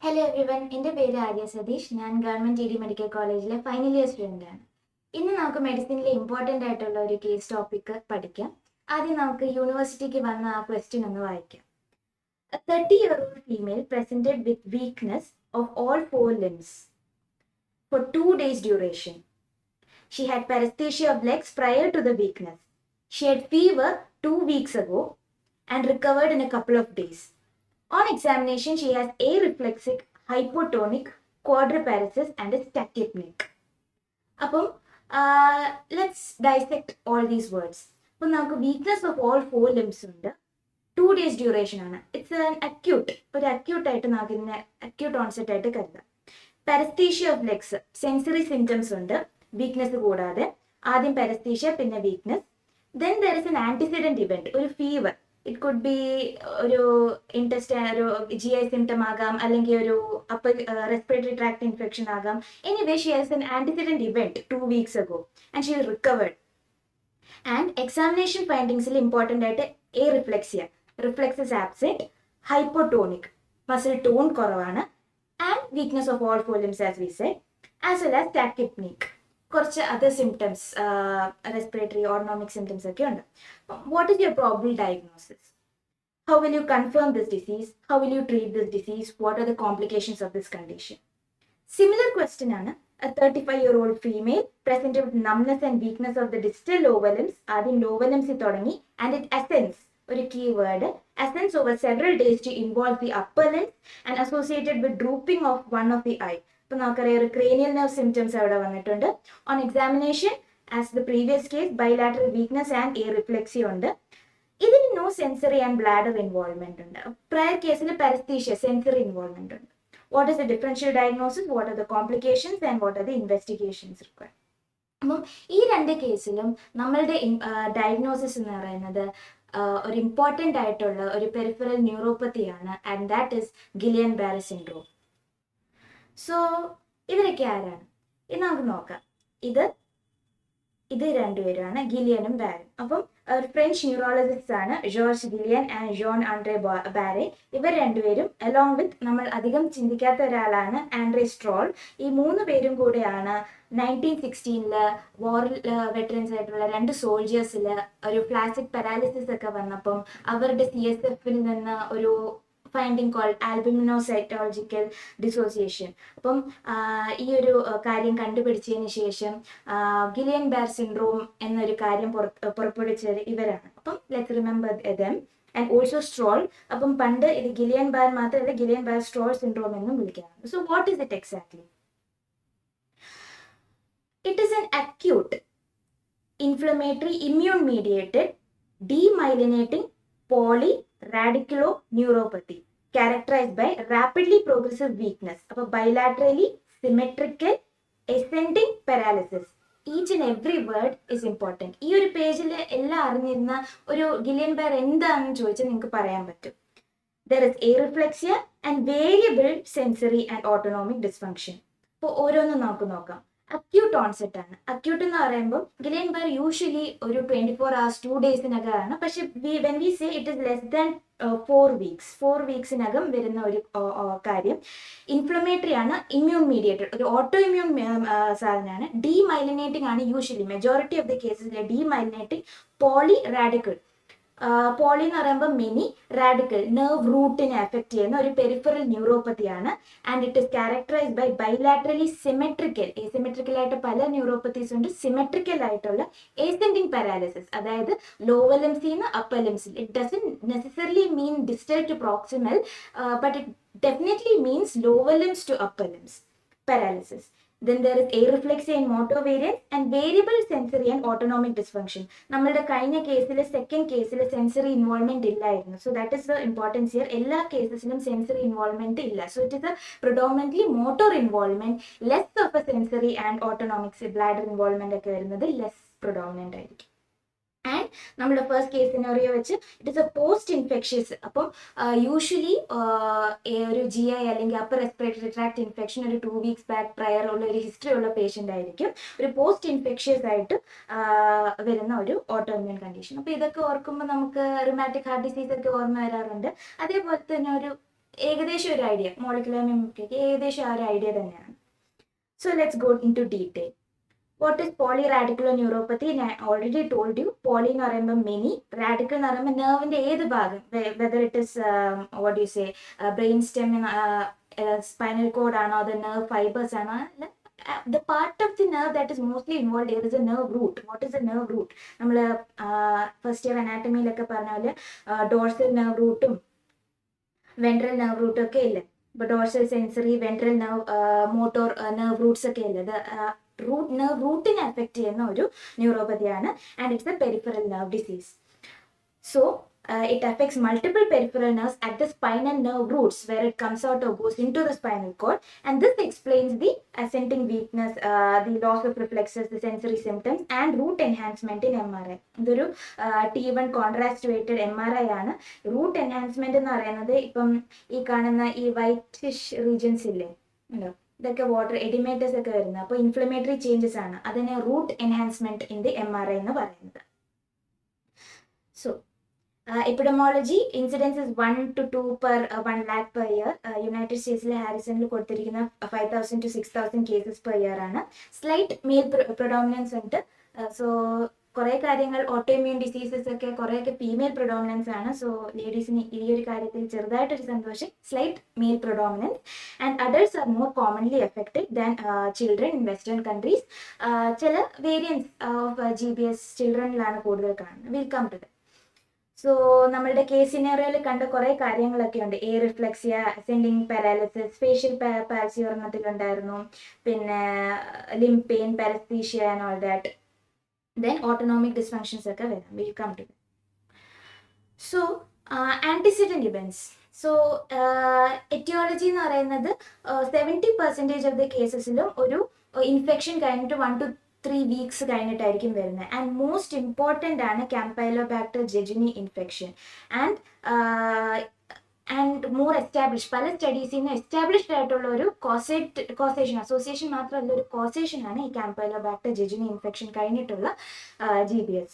Hello everyone, എൻ്റെ പേര് ആര്യ സതീഷ്. ഞാൻ ഗവൺമെൻറ് GD മെഡിക്കൽ കോളേജിലെ ഫൈനൽ ഇയർ സ്റ്റുഡൻ്റ് ആണ്. ഇന്ന് നമുക്ക് മെഡിസിനിലെ ഇമ്പോർട്ടൻ്റ് ആയിട്ടുള്ള ഒരു കേസ് ടോപ്പിക്ക് പഠിക്കാം. ആദ്യം നമുക്ക് യൂണിവേഴ്സിറ്റിക്ക് വന്ന ആ ക്വസ്റ്റ്യൻ ഒന്ന് വായിക്കാം. A 30-year-old female presented with weakness of all four limbs for 2 days duration. She had paresthesia of legs prior to the weakness. She had fever 2 weeks ago and recovered in a couple of days. On examination, she has areflexic, hypotonic, quadriparesis and a tachypneic. അപ്പം let's dissect all these words. അപ്പം നമുക്ക് weakness of all 4 limbs ഉണ്ട്. 2 days duration ആണ്. It's an acute, ഒരു അക്യൂട്ടായിട്ട് നമുക്ക് ഇതിനെ acute onset ആയിട്ട് കരുതാം. Paraesthesia of legs, sensory symptoms ഉണ്ട് വീക്ക്നെസ് കൂടാതെ. ആദ്യം പാരസ്തീഷ്യ, പിന്നെ weakness. Then there is an antecedent event, ഒരു ഫീവർ. ഇറ്റ് കുഡ് ബി ഒരു ഇൻറ്റസ്റ്റൈൻ, ഒരു GI സിംറ്റം ആകാം, അല്ലെങ്കിൽ ഒരു അപ്പർ റെസ്പിറേറ്ററി ട്രാക്ട് ഇൻഫെക്ഷൻ ആകാം. Anyway she has an antecedent event 2 weeks ago and she recovered. And examination ഫൈൻഡിങ്സിൽ important ആയിട്ട് reflexia, reflexes absent, hypotonic, muscle tone കുറവാണ്, and weakness of all 4 limbs as we said, as well as tachypnoeic. കുറച്ച് other symptoms, respiratory autonomic symptoms ഒക്കെ ഉണ്ട്. What is your probable diagnosis? How will you confirm this disease? How will you treat this disease? What are the complications of this condition? Similar question ആണ്. A 35-year-old female presented with numbness and weakness of the distal lower limbs. ആദ്യം lower limbs തുടങ്ങി, and it ascends, ഒരു keyword, ascends over several days to involve the upper limbs and associated with drooping of one of the eye. ഇപ്പൊ നമുക്കറിയാം ഒരു cranial nerve symptoms അവിടെ വന്നിട്ടുണ്ട്. On examination, as the previous case, bilateral weakness and areflexia ഉണ്ട്. ഇതിന് no sensory and bladder involvement ഉണ്ട്. Prior കേസിൽ paraesthesia, sensory involvement ഉണ്ട്. What is the differential diagnosis, what are the complications and what are the investigations required? അപ്പം ഈ രണ്ട് കേസിലും നമ്മളുടെ ഡയഗ്നോസിസ് എന്ന് പറയുന്നത് ഒരു ഇമ്പോർട്ടൻ്റ് ആയിട്ടുള്ള ഒരു പെരിഫറൽ ന്യൂറോപ്പത്തിയാണ്, and that is Guillain Barre syndrome. So ഇവരൊക്കെ ആരാണ് ഇത് നമുക്ക് നോക്കാം. ഇത് രണ്ടുപേരുമാണ്, ഗിലിയനും ബാരും. അപ്പം ഫ്രഞ്ച് ന്യൂറോളജിസ്റ്റ് ആണ് Georges Guillain and Jean Andre Barre. ഇവർ രണ്ടുപേരും അലോങ് വിത്ത് നമ്മൾ അധികം ചിന്തിക്കാത്ത ഒരാളാണ് ആൻഡ്രേ സ്ട്രോൾ. ഈ 3 പേരും കൂടെയാണ് 1916 വാറിൽ വെറ്ററൻസ് ആയിട്ടുള്ള 2 സോൾജേഴ്സിൽ ഒരു ഫ്ലാസിക് പാരാലിസിസ് ഒക്കെ വന്നപ്പം അവരുടെ CSF നിന്ന് ഒരു ഫൈൻഡിങ് കോൾഡ് ആൽബുമിനോസൈറ്റോളജിക്കൽ ഡിസോസിയേഷൻ. അപ്പം ഈ ഒരു കാര്യം കണ്ടുപിടിച്ചതിന് ശേഷം ഗിലിയൻ ബാർ സിൻഡ്രോം എന്നൊരു കാര്യം പുറപ്പെടുവിച്ചത് ഇവരാണ്. അപ്പം let's remember them. And also Strohl. അപ്പം പണ്ട് ഇത് ഗിലിയൻ ബാർ മാത്രമല്ല, ഗിലിയൻ ബാർ സ്ട്രോൾ സിൻഡ്രോം എന്നും വിളിക്കാറുണ്ട്. So what is it exactly? It is an acute inflammatory immune mediated demyelinating polyradiculoneuropathy characterized by rapidly progressive weakness. അപ്പോൾ bilaterally symmetrical ascending paralysis. Each and every word is important. ഈ ഒരു പേജിൽ എല്ലാം അറിഞ്ഞിരുന്ന ഒരു Kylian bar എന്താണെന്ന് ചോദിച്ചാൽ നിങ്ങൾക്ക് പറയാൻ പറ്റും. There is areflexia and variable sensory and autonomic dysfunction. അപ്പോൾ ഓരോന്നും നമുക്ക് നോക്കാം. അക്യൂട്ട് ഓൺസെറ്റ് ആണ്. അക്യൂട്ട് എന്ന് പറയുമ്പോൾ ഗിലിയൻ ബാർ യൂഷ്വലി ഒരു 24 hours 2 daysനകമാണ്. പക്ഷെ when we say it is less than 4 weeksനകം വരുന്ന ഒരു കാര്യം. ഇൻഫ്ലമേറ്ററി ആണ്, ഇമ്മ്യൂൺ മീഡിയേറ്റഡ്, ഒരു ഓട്ടോ ഇമ്മ്യൂൺ സാധനമാണ്. ഡീമൈലിനേറ്റിംഗ് ആണ് യൂഷ്വലി മെജോറിറ്റി ഓഫ് ദി കേസസിലെ. Demyelinating, poly radical. പോളി എന്ന് പറയുമ്പോൾ മെനി, റാഡിക്കൽ നെർവ് റൂട്ടിനെ എഫക്ട് ചെയ്യുന്ന ഒരു പെരിഫറൽ ന്യൂറോപ്പത്തിയാണ്. And it is characterised by bilaterally symmetrical, asymmetrical ആയിട്ട് പല ന്യൂറോപ്പത്തീസ് ഉണ്ട്, സിമെട്രിക്കൽ ആയിട്ടുള്ള ഏസെൻഡിങ് പാരാലിസിസ്, അതായത് ലോവർ ലിംസിൽ നിന്ന് അപ്പർ ലിംസിൽ. It doesn't necessarily mean distal to proximal, but it definitely means lower limbs to upper limbs paralysis. Then there is areflexia in motor variants and variable sensory and autonomic dysfunction. നമ്മളുടെ കഴിഞ്ഞ കേസിൽ, second കേസിൽ sensory involvement ഇല്ലായിരുന്നു. So that is the importance here. എല്ലാ കേസസിലും sensory involvement ഇല്ല. So it is a predominantly motor involvement, less of a sensory and autonomics, bladder involvement ഒക്കെ വരുന്നത് ലെസ് predominant ആയിരിക്കും. ആൻഡ് നമ്മുടെ ഫസ്റ്റ് കേസ് സിനാറിയോ വെച്ച് it is a post infectious. അപ്പം usually ഒരു GI അല്ലെങ്കിൽ അപ്പർ റെസ്പിറേറ്ററി ട്രാക്ട് ഇൻഫെക്ഷൻ ഒരു 2 weeks back prayer ഉള്ള ഒരു ഹിസ്റ്ററി ഉള്ള പേഷ്യൻ്റ് ആയിരിക്കും. ഒരു പോസ്റ്റ് ഇൻഫെക്ഷ്യസ് ആയിട്ട് വരുന്ന ഒരു ഓട്ടോ ഇമ്മ്യൂൺ കണ്ടീഷൻ. അപ്പോൾ ഇതൊക്കെ ഓർക്കുമ്പോൾ നമുക്ക് റിമാറ്റിക് ഹാർട്ട് ഡിസീസ് ഒക്കെ ഓർമ്മ വരാറുണ്ട്. അതേപോലെ തന്നെ ഒരു ഏകദേശം ഒരു ഐഡിയ, മോളിക്കുലർ മിമിക്രിക്ക് ഏകദേശം ആ ഒരു ഐഡിയ തന്നെയാണ്. So let's go into detail. What is polyradicular neuropathy? I already told you. Poly എന്ന് പറയുമ്പോൾ many, radical എന്ന് പറയുമ്പോൾ നെർവിന്റെ ഏത് ഭാഗം, whether it is what do you say, brain stem, spinal cord ആണോ, അത് nerve fibers ആണോ, the part of the nerve that is mostly involved here is a nerve root. What is a nerve root? നമ്മൾ first year അനാറ്റമിയിലൊക്കെ പറഞ്ഞ പോലെ dorsal nerve റൂട്ടും ventral nerve റൂട്ടും ഒക്കെ ഇല്ലേ. ഇപ്പൊ dorsal sensory, ventral nerve, motor nerve roots ഒക്കെ ഇല്ലേ. നെർവ് റൂട്ടിനെ അഫക്റ്റ് ചെയ്യുന്ന ഒരു ന്യൂറോപ്പതിയാണ്, and it's a peripheral nerve disease. So it affects multiple peripheral nerves at the spinal nerve roots, where it comes out or goes into the spinal cord, and this explains the ascending weakness, the loss of reflexes, the sensory symptoms, and root enhancement in MRI. ഇതൊരു T1 കോൺട്രാസ്റ്റുവേറ്റഡ് MRI ആണ്. Root enhancement എന്ന് പറയുന്നത് ഇപ്പം ഈ കാണുന്ന ഈ whitish regions ഇല്ലേ, ഇതൊക്കെ വാട്ടർ എഡിമേറ്റേഴ്സ് ഒക്കെ വരുന്നത്, അപ്പോൾ ഇൻഫ്ലമേറ്ററി ചേഞ്ചസ് ആണ്, അതിനെ root enhancement in the MRI എന്ന് പറയുന്നത്. So epidemiology, incidence is 1 to 2 per 1 lakh per year. United Statesലെ ഹാരിസണിൽ കൊടുത്തിരിക്കുന്ന 5,000 to 6,000 cases per year ആണ്. സ്ലൈറ്റ് മെയിൽ പ്രൊഡോമിനൻസ് ഉണ്ട്. സോ കുറേ കാര്യങ്ങൾ, ഓട്ടോഇമ്യൂൺ ഡിസീസസ് ഒക്കെ കുറേയൊക്കെ ഫീമെയിൽ പ്രൊഡോമിനൻസ് ആണ്. സോ ലേഡീസിന് ഈ ഒരു കാര്യത്തിൽ ചെറുതായിട്ടൊരു സന്തോഷം, slight male predominance. And adults are more commonly affected than children in western countries. ചില വേരിയൻസ് ഓഫ് GBS ചിൽഡ്രനിലാണ് കൂടുതൽ കാണുന്നത്. Will come to the. So നമ്മളുടെ കേസ് സിനാറിയോയിൽ കണ്ട കുറേ കാര്യങ്ങളൊക്കെ ഉണ്ട്. Areflexia, ascending paralysis, facial palsy ഒരെണ്ണത്തിലുണ്ടായിരുന്നു, പിന്നെ limb pain, paraesthesia and all that. Then autonomic dysfunctions ഒക്കെ വരാം. Will come to. So antecedent events. So aetiology എന്ന് പറയുന്നത് 70% ഓഫ് ദ കേസസിലും ഒരു ഇൻഫെക്ഷൻ കഴിഞ്ഞിട്ട് 1 to 3 weeks കഴിഞ്ഞിട്ടായിരിക്കും വരുന്നത്. ആൻഡ് മോസ്റ്റ് ഇമ്പോർട്ടൻ്റ് ആണ് Campylobacter jejuni infection. And more establish, പല സ്റ്റഡീസിൽ നിന്ന് എസ്റ്റാബ്ലിഷ്ഡ് ആയിട്ടുള്ള ഒരു കോസേഷൻ, അസോസിയേഷൻ മാത്രമല്ല, ഒരു കോസേഷൻ ആണ് ഈ ക്യാമ്പൈലോബാക്ടർ ജെജുനി ഇൻഫെക്ഷൻ കഴിഞ്ഞിട്ടുള്ള GBS.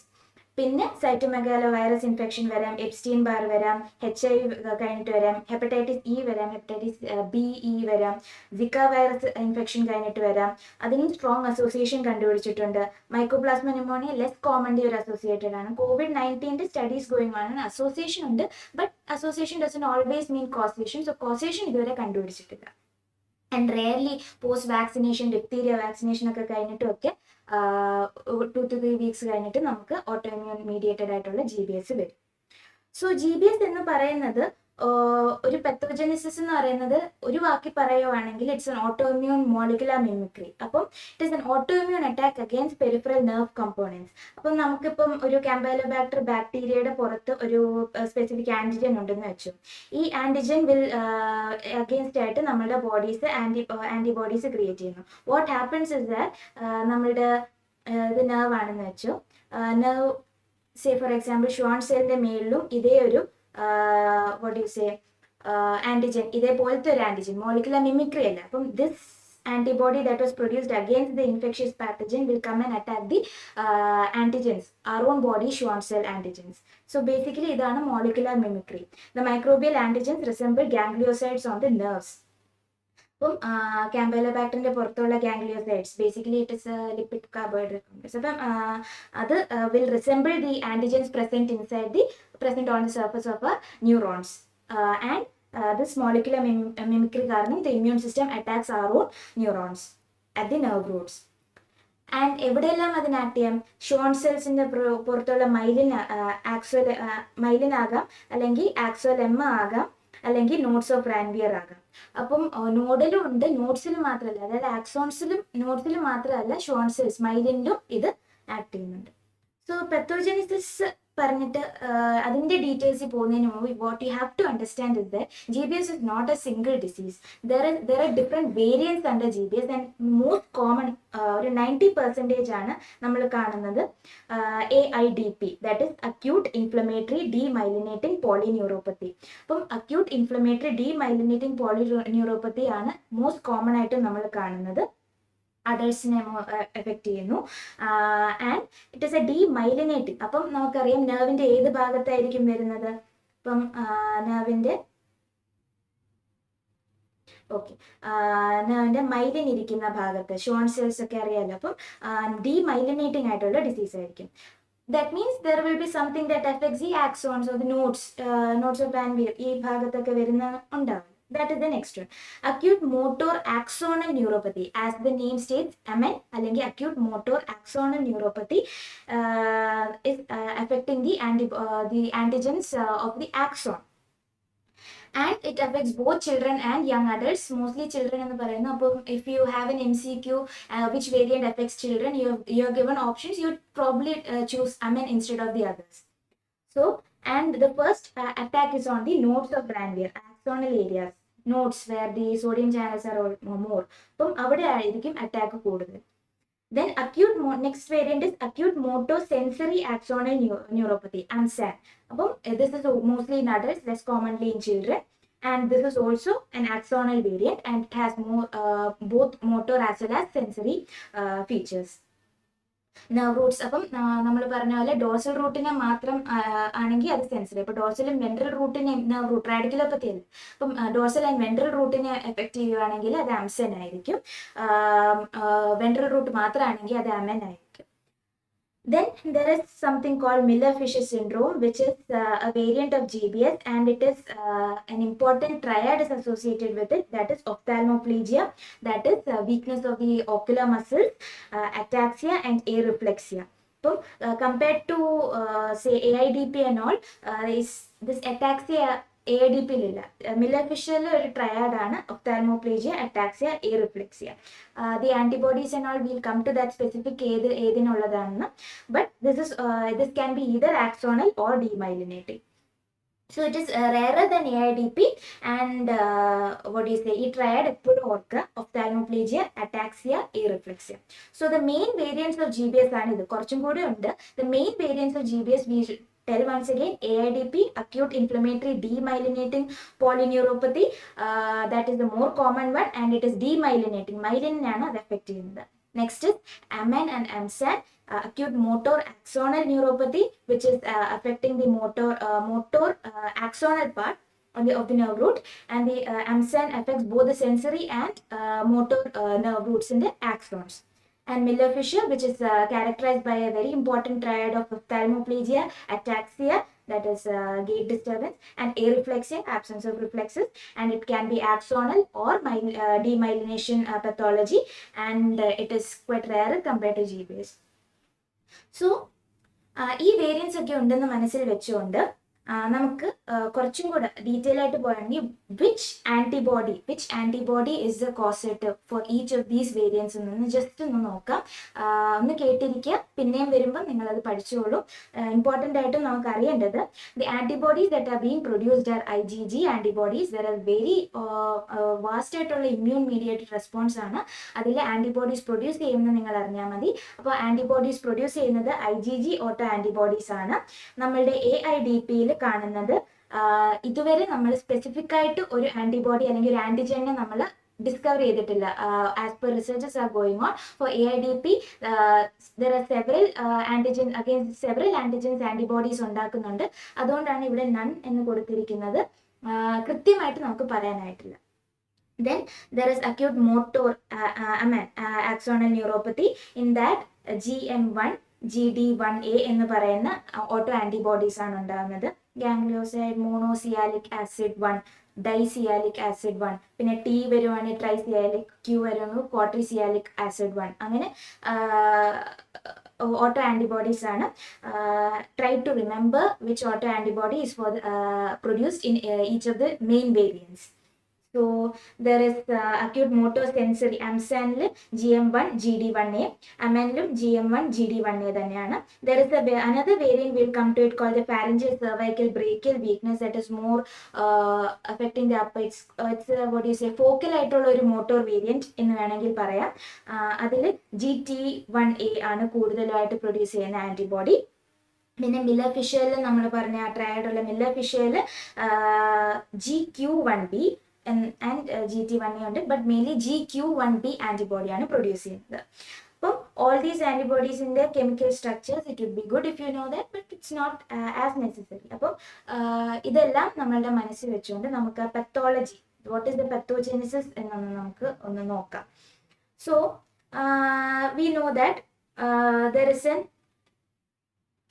പിന്നെ സൈറ്റോമെഗാലോ വൈറസ് ഇൻഫെക്ഷൻ വരാം, എപ്സ്റ്റീൻ ബാർ വരാം, HIV കഴിഞ്ഞിട്ട് വരാം, ഹെപ്പറ്റൈറ്റിസ് E വരാം, ഹെപ്പറ്റൈറ്റിസ് B-E വരാം, സിക്ക വൈറസ് ഇൻഫെക്ഷൻ കഴിഞ്ഞിട്ട് വരാം. അതിനും സ്ട്രോങ് അസോസിയേഷൻ കണ്ടുപിടിച്ചിട്ടുണ്ട്. മൈക്കോപ്ലാസ്മ ന്യൂമോണിയ ലെസ് കോമൺലി ഒരു അസോസിയേറ്റഡ് ആണ്. COVID-19 സ്റ്റഡീസ് ഗോയിങ് ആണ്. അസോസിയേഷൻ ഉണ്ട്, but association doesn't always mean causation. So causation ഇതുവരെ കണ്ടുപിടിച്ചിട്ടില്ല. And rarely post vaccination, diphtheria vaccination ഒക്കെ കഴിഞ്ഞിട്ടും ഒക്കെ 2 to 3 weeks കഴിഞ്ഞിട്ട് നമുക്ക് ഓട്ടോഇമ്യൂൺ മീഡിയേറ്റഡ് ആയിട്ടുള്ള GBS വരും. സോ GBS എന്ന് പറയുന്നത് ഒരു പെത്തോജനിസിസ് എന്ന് പറയുന്നത് ഒരു വാക്കി പറയുവാണെങ്കിൽ it's an autoimmune molecular mimicry. അപ്പം it is an autoimmune attack against peripheral nerve components. അപ്പം നമുക്കിപ്പം ഒരു ക്യാമ്പൈലോബാക്ടർ ബാക്ടീരിയയുടെ പുറത്ത് ഒരു സ്പെസിഫിക് ആൻറ്റിജൻ ഉണ്ടെന്ന് വെച്ചു. ഈ ആൻറ്റിജൻ വിൽ അഗെയിൻസ്റ്റ് ആയിട്ട് നമ്മുടെ ബോഡീസ് ആൻറ്റിബോഡീസ് ക്രിയേറ്റ് ചെയ്യുന്നു. വാട്ട് ഹാപ്പൻസ് ഇസ് ദാറ്റ് നമ്മളുടെ ഇത് നെർവ് ആണെന്ന് വെച്ചു. നെർവ് സേ ഫോർ എക്സാമ്പിൾ ഷ്വാൺ സെല്ലിന്റെ മേളിലും ഇതേ ഒരു what do you say antigen, ഇതേപോലത്തെ ഒരു ആൻറ്റിജൻ, മോളിക്കുലർ മിമിക്രി അല്ല. അപ്പം this antibody that was produced against the infectious pathogen will come and attack the antigens, our own body Schwann cell antigens. So basically idana molecular mimicry. The microbial antigens resemble gangliosides on the nerves. അപ്പം ക്യാമ്പൈലോബാക്ടറിന്റെ പുറത്തുള്ള gangliosides, basically it is lipid carbohydrate complex. അപ്പം അത് will resemble the antigens present on the surface of neurons. And this molecular mimicry കാരണം the immune system attacks our own neurons at the nerve roots. And എവിടെയെല്ലാം അതിന് act ചെയ്യാം? Sean സെൽസിന്റെ പുറത്തുള്ള myelin ആകാം, അല്ലെങ്കിൽ ആക്സോലെമ്മ ആകാം, അല്ലെങ്കിൽ നോട്ട്സ് ഓഫ് റാൻവിയർ ആകാം. അപ്പം നോഡിലും ഉണ്ട്, നോട്ട്സിലും മാത്രമല്ല, അതായത് ആക്സോൺസിലും നോട്ട്സിലും മാത്രമല്ല ഷോൺ സെൽസ് മൈലിനിലും ഇത് ആക്ട് ചെയ്യുന്നുണ്ട്. സോ പെത്തോജനിസിസ് പറഞ്ഞിട്ട് അതിൻ്റെ ഡീറ്റെയിൽസിൽ പോകുന്നതിന് മുമ്പ് what you have to understand is that GBS is not a single disease. There are different variants under GBS, and most common ഒരു 90% ആണ് നമ്മൾ കാണുന്നത് AIDP, that is acute inflammatory demyelinating polyneuropathy. അപ്പം acute inflammatory demyelinating polyneuropathy ആണ് most common ആയിട്ട് നമ്മൾ കാണുന്നത്. അഡൾട്ട്സിനെ എഫക്റ്റ് ചെയ്യുന്നു. And it is a demyelinating. അപ്പം നമുക്കറിയാം നെർവിൻ്റെ ഏത് ഭാഗത്തായിരിക്കും വരുന്നത്. ഇപ്പം നെർവിൻ്റെ ഓക്കെ, എൻ്റെ മൈലിൻ ഇരിക്കുന്ന ഭാഗത്ത് ഷോൺ സെൽസ് ഒക്കെ അറിയാമല്ലോ, അപ്പം ഡീമൈലിനേറ്റിംഗ് ആയിട്ടുള്ള ഡിസീസ് ആയിരിക്കും. That means there will be something that affects the axons or the nodes of Van ഈ ഭാഗത്തൊക്കെ വരുന്ന ഉണ്ടാവും. That is the next one. Acute motor axonal neuropathy. As the name states, AMN അല്ലെങ്കിൽ acute motor axonal neuropathy is affecting the antigens of the axon. And it affects both children and young adults, mostly children എന്ന് പറയുന്നു. അപ്പോൾ if you have an MCQ which variant affects children, you're given options, you probably choose AMN instead of the others. So, and the first attack is on the nodes of Ranvier, axonal areas, nodes where the sodium channels are more. അപ്പം അവിടെ ആയിരിക്കും attack കൂടുതൽ. Then next variant is acute motor sensory axonal neuropathy, AMSAN. This is mostly in adults, less commonly in children. And this is also an axonal variant, and it has both motor as well as sensory features. Nerve Roots, അപ്പം നമ്മൾ പറഞ്ഞ പോലെ dorsal റൂട്ടിനെ മാത്രം ആണെങ്കിൽ അത് sensory. അപ്പോൾ ഡോർസലും ventral റൂട്ടിനെ nerve root റാഡിക്കുലോപ്പത്തി അല്ല, അപ്പം ഡോർസൽ ആൻഡ് വെൻട്രൽ റൂട്ടിനെ എഫക്റ്റ് ചെയ്യുകയാണെങ്കിൽ അത് ആംസൻ ആയിരിക്കും. വെൻട്രൽ റൂട്ട് മാത്രമാണെങ്കിൽ അത് ആമൻ ആയിരിക്കും. Then there is something called Miller-Fisher syndrome, which is a variant of GBS, and it is an important triad is associated with it. That is ophthalmoplegia, that is weakness of the ocular muscles, ataxia, and areflexia. So compared to say AIDP and all, this ataxia AIDP-ലില്ല. Miller-Fisher ഒരു ട്രയാഡാണ് ophthalmoplegia, ataxia, areflexia. The antibodies and all, we'll come to that specific ഏതിനുള്ളതാണെന്ന്. But this can be either axonal or demyelinating. So it is rarer than AIDP, and what do you say, ഈ triad എപ്പോഴും ഓർക്കുക, ophthalmoplegia, ataxia, areflexia. So the main variants of GBS ആണ് ഇത്. കുറച്ചും കൂടി ഉണ്ട്. The main variants of GBS we tell once again: AIDP, acute inflammatory demyelinating polyneuropathy, that is the more common one, and it is demyelinating. Myelin ആണ് അത് effect ചെയ്യുന്നത്. Next is AMN and AMSAN, acute motor axonal neuropathy, which is affecting the motor axonal part of the nerve root, and the AMSAN affects both the sensory and motor nerve roots in the axons. And Miller-Fisher, which is characterized by a very important triad of ophthalmoplegia, ataxia, that is gait disturbance, and areflexia, absence of reflexes, and it can be axonal or demyelination pathology, and it is quite rare compared to GBS. So, ഈ variants ഒക്കെ ഉണ്ടെന്ന് മനസ്സിൽ വെച്ചുകൊണ്ട് നമുക്ക് കുറച്ചും കൂടെ detail ആയിട്ട് പോയാണെങ്കിൽ which antibody is the causative for each of these variants എന്ന് ജസ്റ്റ് ഒന്ന് നോക്കാം. ഒന്ന് കേട്ടിരിക്കുക, പിന്നെയും വരുമ്പോൾ നിങ്ങളത് പഠിച്ചോളൂ. ഇമ്പോർട്ടൻ്റ് ആയിട്ടും നമുക്ക് അറിയേണ്ടത് the antibodies that are being produced are IgG antibodies. There are very vast ആയിട്ടുള്ള ഇമ്മ്യൂൺ മീഡിയേറ്റഡ് റെസ്പോൺസ് ആണ് അതിൽ ആൻറ്റിബോഡീസ് പ്രൊഡ്യൂസ് ചെയ്യുന്നത് നിങ്ങൾ അറിഞ്ഞാൽ മതി. അപ്പോൾ ആൻറ്റിബോഡീസ് പ്രൊഡ്യൂസ് ചെയ്യുന്നത് IgG ഓട്ടോ ആൻറ്റിബോഡീസ് ആണ്. നമ്മളുടെ AIDP-യിൽ കാണുന്നത് ഇതുവരെ നമ്മൾ സ്പെസിഫിക് ആയിട്ട് ഒരു ആന്റിബോഡി അല്ലെങ്കിൽ ഒരു ആന്റിജനെ നമ്മൾ ഡിസ്കവർ ചെയ്തിട്ടില്ല. As per researches are going on for AIDP, there are several antigen against several antigens antibodies ഉണ്ടാക്കുന്നുണ്ട്. അതുകൊണ്ടാണ് ഇവിടെ നൺ എന്ന് കൊടുത്തിരിക്കുന്നത്. കൃത്യമായിട്ട് നമുക്ക് പറയാനായിട്ടില്ല. Then there is acute motor axonal neuropathy. In that GM1 GD1A എന്ന് പറയുന്ന ഓട്ടോ ആന്റിബോഡീസ് ആണ് ഉണ്ടാകുന്നത്. ഗാംഗ്ലിയോസൈഡ്, മോണോസിയാലിക് ആസിഡ് 1, ഡൈസിയാലിക് ആസിഡ് 1, പിന്നെ T വരുവാണെങ്കിൽ ട്രൈസിയാലിക്, Q വരുവാണെങ്കിൽ ക്വാട്രിസിയാലിക് ആസിഡ് 1. അങ്ങനെ auto antibodies ആണ്. Try to remember which auto antibody is produced in each of the main variants. So there is acute motor sensory AMSAN GM1 GD1A, AMN GM1 GD1A തന്നെയാണ്. There is another variant, we'll come to it, called the pharyngeal cervical brachial weakness, that is more affecting the upper, it's what do you say, focal ആയിട്ടുള്ള ഒരു motor variant എന്ന് വേണമെങ്കിൽ പറയാം. അതിൽ GT1A ആണ് കൂടുതലായിട്ട് produce ചെയ്യുന്ന ആന്റിബോഡി. പിന്നെ Miller-Fisher നമ്മൾ പറഞ്ഞ ആ ട്രയാഡുള്ള Miller-Fisher GQ1B and GT1A ഉണ്ട്, ബട്ട് മെയിൻലി GQ1B ആന്റിബോഡിയാണ് പ്രൊഡ്യൂസ് ചെയ്യുന്നത്. അപ്പം ഓൾ ദീസ് ആന്റിബോഡീസിന്റെ chemical structures it would be good if you know that, but it's not as necessary. അപ്പം ഇതെല്ലാം നമ്മളുടെ മനസ്സിൽ വെച്ചുകൊണ്ട് നമുക്ക് pathology, what is the pathogenesis എന്നൊന്ന് നമുക്ക് ഒന്ന് നോക്കാം. So we know that there is an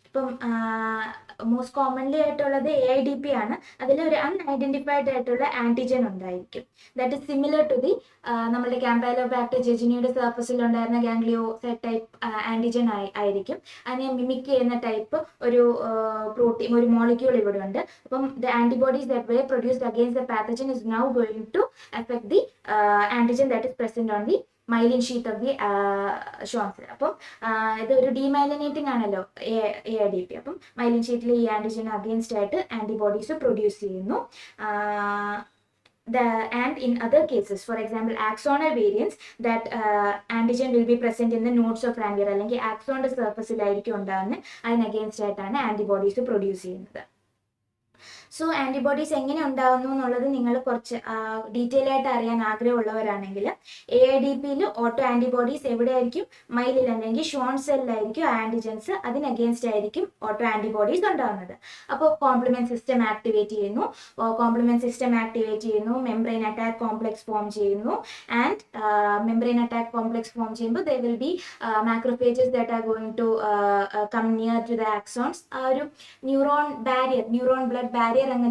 ഇപ്പം മോസ്റ്റ് കോമൺലി ആയിട്ടുള്ളത് AIDP ആണ്. അതിൽ ഒരു അൺഐഡന്റിഫൈഡ് ആയിട്ടുള്ള ആന്റിജൻ ഉണ്ടായിരിക്കും. That is similar to the നമ്മുടെ ക്യാമ്പൈലോബാക്ടർ ജെജിനിയുടെ സർഫസിൽ ഉണ്ടായിരുന്ന ഗാംഗ്ലിയോസൈറ്റ് ടൈപ്പ് ആന്റിജൻ ആയിരിക്കും. അതിനെ മിമിക് ചെയ്യുന്ന ടൈപ്പ് ഒരു പ്രോട്ടീൻ, ഒരു മോളിക്യൂൾ ഇവിടെ ഉണ്ട്. അപ്പം the antibodies that were produced against the pathogen is now going to affect the antigen that is present on the myelin sheath of the ഷോൺസിൽ. അപ്പം ഇത് ഒരു ഡീമൈലിനേറ്റിംഗ് ആണല്ലോ AIDP. അപ്പം മൈലിൻ ഷീറ്റിൽ ഈ ആന്റിജൻ അഗെയിൻസ്റ്റ് ആയിട്ട് ആന്റിബോഡീസ് പ്രൊഡ്യൂസ് ചെയ്യുന്നു. And in other cases, for example, axonal variants, that antigen will be present in the nodes of Ranvier അല്ലെങ്കിൽ ആക്സോണിന്റെ സർഫസിലായിരിക്കും ഉണ്ടാകുന്നത്. അതിന് അഗെയിൻസ്റ്റ് ആയിട്ടാണ് ആന്റിബോഡീസ് പ്രൊഡ്യൂസ് ചെയ്യുന്നത്. സോ ആന്റിബോഡീസ് എങ്ങനെ ഉണ്ടാകുന്നു എന്നുള്ളത് നിങ്ങൾ കുറച്ച് ഡീറ്റെയിൽ ആയിട്ട് അറിയാൻ ആഗ്രഹമുള്ളവരാണെങ്കിൽ AIDPയിൽ ഓട്ടോ ആന്റിബോഡീസ് എവിടെയായിരിക്കും? മൈലിൽ അല്ലെങ്കിൽ ഷോൺ സെല്ലിലായിരിക്കും ആന്റിജൻസ്. അതിന് അഗെയിൻസ്റ്റ് ആയിരിക്കും ഓട്ടോ ആന്റിബോഡീസ് ഉണ്ടാകുന്നത്. അപ്പോൾ കോംപ്ലിമെന്റ് സിസ്റ്റം ആക്ടിവേറ്റ് ചെയ്യുന്നു, മെംബ്രെയിൻ അറ്റാക്ക് കോംപ്ലക്സ് ഫോം ചെയ്യുന്നു. And membrane attack complex form ചെയ്യുമ്പോൾ they will be macrophages that are going to come near to the axons. ആ ഒരു ന്യൂറോൺ ബ്ലഡ് ബാരിയർ അങ്ങ്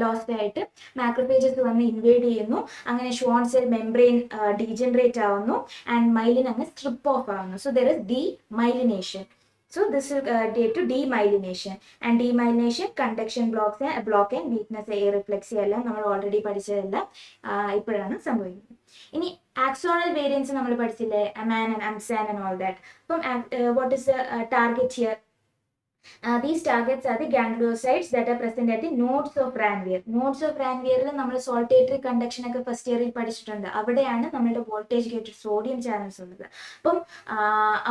lost ആയിട്ട് macrophages വന്ന് ഇൻവേഡ് ചെയ്യുന്നു. അങ്ങനെ ഷോൺ സെൽ മെംബ്രെയിൻ ഡീജനറേറ്റ് ആവുന്നു ആൻഡ് മൈലിൻ അങ്ങ് സ്ട്രിപ്പ് ഓഫ് ആവുന്നു. So there is demyelination. So this will lead to demyelination. And demyelination, conduction block and weakness, areflexia എല്ലാം നമ്മൾ ഓൾറെഡി പഠിച്ചതെല്ലാം ഇപ്പോഴാണ് സംഭവിക്കുന്നത്. ഇനി ആക്സോണൽ വേരിയൻസ് നമ്മൾ പഠിച്ചില്ലേ, AMAN and AMSAN and all that. അപ്പം what is the target here? These targets are the gangliocytes that are present at the nodes of Ranvier. Nodes of Ranvier നമ്മൾ സോൾട്ടേറ്ററി conduction ഒക്കെ first ഇയറിൽ പഠിച്ചിട്ടുണ്ട്. അവിടെയാണ് നമ്മുടെ voltage gated sodium channels ഉള്ളത്. അപ്പം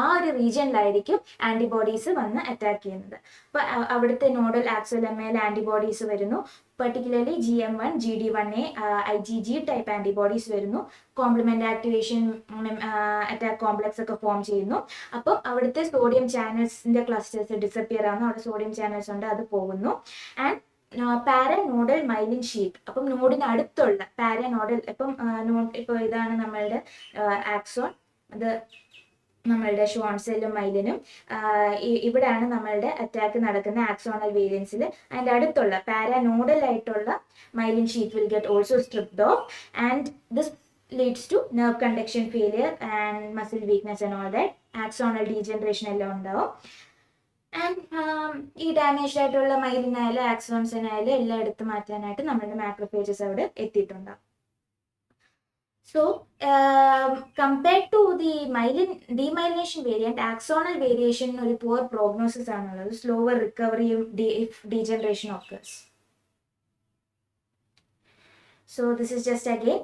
ആ ഒരു റീജിയനിലായിരിക്കും ആന്റിബോഡീസ് വന്ന് അറ്റാക്ക് ചെയ്യുന്നത്. അപ്പം അവിടുത്തെ നോഡൽ ആക്സോലെമ്മയിൽ ആന്റിബോഡീസ് വരുന്നു. particularly GM1, GD1A, IgG type antibodies വരുന്നു. കോംപ്ലിമെന്റ് ആക്ടിവേഷൻ അറ്റാക്ക് കോംപ്ലക്സ് ഒക്കെ ഫോം ചെയ്യുന്നു. അപ്പം അവിടുത്തെ സോഡിയം ചാനൽസിന്റെ ക്ലസ്റ്റേഴ്സ് ഡിസപ്പിയർ ആവുന്നു. അവിടെ സോഡിയം ചാനൽസ് ഉണ്ട്, അത് പോകുന്നു. ആൻഡ് പാരനോഡൽ മൈലിൻ ഷീറ്റ്, അപ്പം നോഡിന് അടുത്തുള്ള പാരനോഡൽ, ഇപ്പം ഇപ്പോൾ ഇതാണ് നമ്മളുടെ ആക്സോൺ, അത് നമ്മളുടെ ഷോൺ സെല്ലും മൈലിനും. ഇവിടെയാണ് നമ്മളുടെ അറ്റാക്ക് നടക്കുന്ന ആക്സോണൽ വേരിയൻസിൽ. അതിൻ്റെ അടുത്തുള്ള പാരാനോഡൽ ആയിട്ടുള്ള myelin sheet will get also stripped of and this leads to nerve conduction failure and muscle weakness and all that. Axonal degeneration എല്ലാം ഉണ്ടാവും. ആൻഡ് ഈ ഡാമേജ് ആയിട്ടുള്ള മൈലിനായാലും ആക്സോൺസിനായാലും എല്ലാം എടുത്തു മാറ്റാനായിട്ട് നമ്മുടെ മാക്രോഫേജസ് അവിടെ എത്തിയിട്ടുണ്ടാവും. So compared to the demyelination variant, axonal variation ഒരു poor prognosis ആണുള്ളത്. Slower recovery if degeneration occurs. So this is just again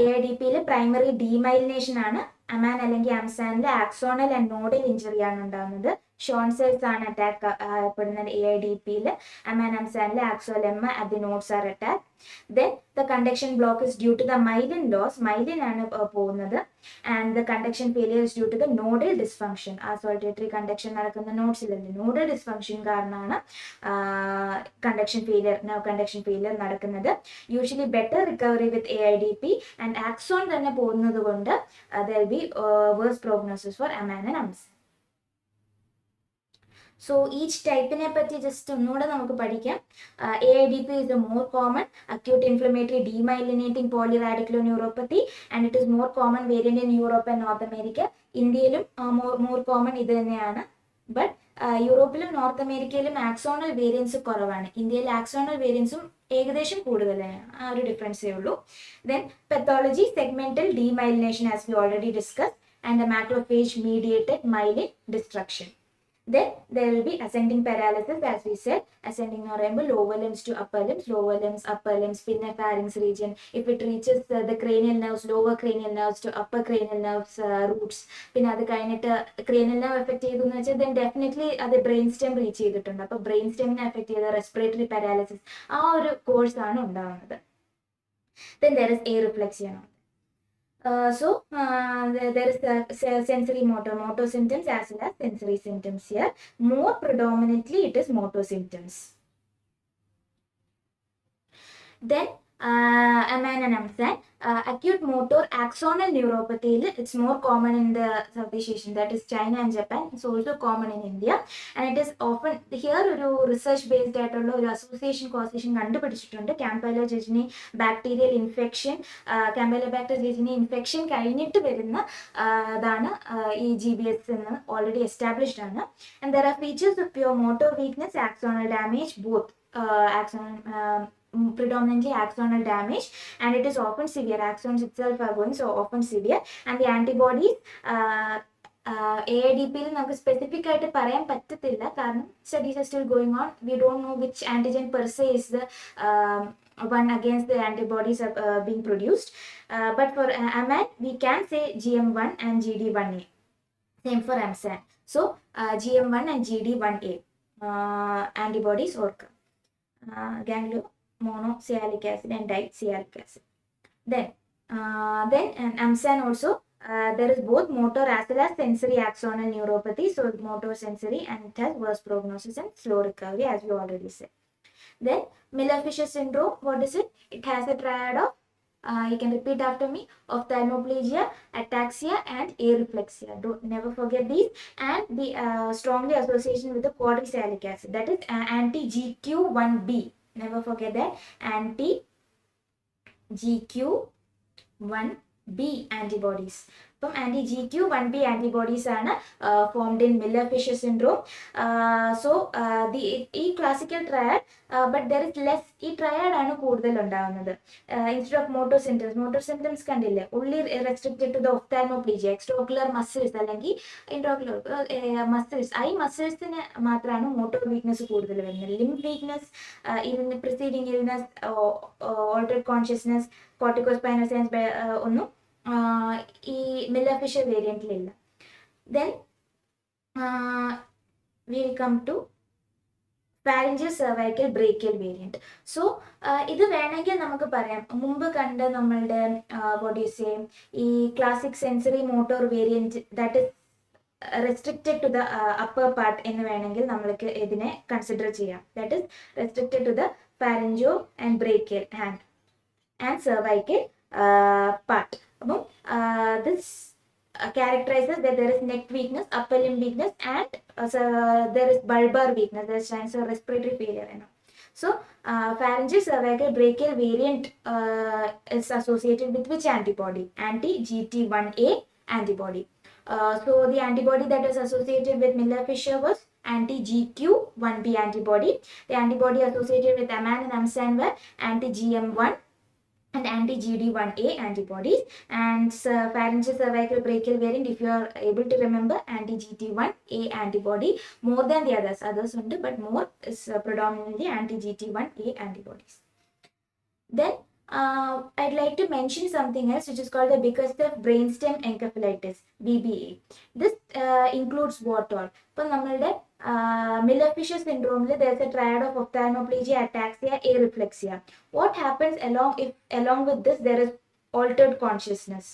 AIDPയിൽ primary demyelination ആണ്. അമാൻ അല്ലെങ്കിൽ അംസാനിലെ ആക്സോണൽ ആൻഡ് നോഡൽ ഇഞ്ചുറി ആണ് ഉണ്ടാകുന്നത്. ഷോൺ സെൽസ് ആണ് അറ്റാക്ക് ആയപ്പെടുന്നത് AIDPയിൽ. അമാൻ അംസാനിലെ axolemma at the nodes are attacked. Then the conduction block is due to the myelin loss. Myelin ആണ് പോകുന്നത്. And the conduction failure is due to the nodal dysfunction. ആ saltatory conduction നടക്കുന്ന നോഡ്സിലല്ലേ, nodal dysfunction കാരണമാണ് conduction failure, nerve conduction failure നടക്കുന്നത്. Usually better recovery with AIDP and axon തന്നെ പോകുന്നത് കൊണ്ട് there will be worse prognosis for AMAN and AMSAN. So each ടൈപ്പിനെ പറ്റി ജസ്റ്റ് ഒന്നുകൂടെ നമുക്ക് പഠിക്കാം. AIDP is the more common acute inflammatory demyelinating polyradiculoneuropathy and it is more common variant in Europe and North America. ഇന്ത്യയിലും more common ഇത് തന്നെയാണ്. But യൂറോപ്പിലും north അമേരിക്കയിലും ആക്സോണൽ വേരിയൻസ് കുറവാണ്. ഇന്ത്യയിൽ ആക്സോണൽ വേരിയൻസും ഏകദേശം കൂടുതലാണ്, ആ ഒരു ഡിഫറൻസേ ഉള്ളൂ. Then pathology, segmental demyelination as we already discussed and the macrophage mediated myelin destruction. Then there will be ascending paralysis as we said. Ascending എന്ന് പറയുമ്പോൾ lower limbs to upper limbs, upper limbs, പിന്നെ pharynx region. If it reaches the cranial nerves, lower cranial nerves to upper cranial nerves roots. പിന്നെ അത് കഴിഞ്ഞിട്ട് cranial nerve effect ചെയ്തു എന്ന് വെച്ചാൽ then definitely അത് ബ്രെയിൻ സ്റ്റെം റീച്ച് ചെയ്തിട്ടുണ്ട്. അപ്പോൾ ബ്രെയിൻ സ്റ്റെമിനെ എഫക്ട് ചെയ്ത റെസ്പിറേറ്ററി പാരാലിസിസ്, ആ ഒരു കോഴ്സ് ആണ് ഉണ്ടാകുന്നത്. Then there is areflexia. There is sensory motor symptoms as well as sensory symptoms here. More predominantly it is motor symptoms. Then Aman and Amsan. Acute motor axonal neuropathy, it's more common in the Southeast Asian, that is China and Japan. It's also common in India, and it is often here ഒരു research based ആയിട്ടുള്ള ഒരു association causation കണ്ടുപിടിച്ചിട്ടുണ്ട്. ക്യാമ്പൈലോജെജിനി bacterial infection, campylobacter jejuni infection കഴിഞ്ഞിട്ട് വരുന്ന ഇതാണ് ഈ GBS എന്ന് ഓൾറെഡി എസ്റ്റാബ്ലിഷ്ഡ് ആണ്. And there are features of pure motor weakness, axonal damage, both predominantly axonal damage, and it is often severe. Axons itself are going so often severe, and the antibodies AIDP-യിൽ നമുക്ക് specific ആയിട്ട് പറയാൻ പറ്റത്തില്ല, കാരണം studies are still going on. We don't know which antigen per se is the one against the antibodies being produced, but for AMAN we can say GM1 and GD1A. Same for AMSAN. So GM1 and GD1A antibodies work. Ganglion monosialic acid and disialic acid. Then AMSAN also, there is both motor as well as sensory axonal neuropathy. So motor sensory, and it has worse prognosis and slow recovery, as we already said. Then Miller-Fisher syndrome, what is it? It has a triad of, you can repeat after me, ophthalmoplegia, ataxia, and areflexia. Never forget these. And the strongly association with the quadricylic acid, that is anti-GQ1B. Never forget that. Anti-GQ1B antibodies. അപ്പം anti-GQ1B antibodies ആണ് formed in Miller-Fisher syndrome. ഈ classical triad, but there is less, ഈ triad ആണ് കൂടുതൽ ഉണ്ടാവുന്നത്. Instead of motor symptoms കണ്ടില്ലേ, ഉള്ളി restricted to the ഒഫ്താൽമോപ്ലീജിയ, എക്സ്ട്രോക്കുലർ muscles അല്ലെങ്കിൽ ഇൻട്രോക്കുലർ മസിൽസ്, ഐ മസിൽസിന് മാത്രമാണ് മോട്ടോർ വീക്ക്നെസ് കൂടുതൽ വരുന്നത്. Limb weakness, preceding illness, altered consciousness, corticospinal signs ഒന്നും ഈ Miller-Fisher വേരിയന്റിലില്ല. Then we'll come to pharyngeal cervical brachial variant. So ഇത് വേണമെങ്കിൽ നമുക്ക് പറയാം, മുമ്പ് കണ്ട നമ്മളുടെ what do you say, ഈ classic sensory motor variant that is restricted to the upper part എന്ന് വേണമെങ്കിൽ നമ്മൾക്ക് ഇതിനെ കൺസിഡർ ചെയ്യാം. That is restricted to the pharyngeal and brachial and cervical part. This characterizes that there is neck weakness, upper limb weakness, and there is bulbar weakness. There is chance of respiratory failure. So pharyngeal cervical brachial variant is associated with which antibody? Anti-GT1A antibody. So the antibody that was associated with Miller-Fisher was anti-GQ1B antibody. The antibody associated with AMAN and AMSAN were anti-GM1 and anti-GD1A antibodies. And pharyngeal cervical brachial variant, if you are able to remember, anti-GT1A antibody more than the others ഉണ്ട്, but more is predominantly anti-GT1A antibodies. Then I'd like to mention something else, which is called the Bickerstaff brainstem encephalitis, BBA. This includes what all? ഇപ്പോൾ നമ്മളുടെ Miller-Fisher syndrome, there is a triad of ophthalmoplegia, ataxia, areflexia. What happens along with this? There is altered consciousness.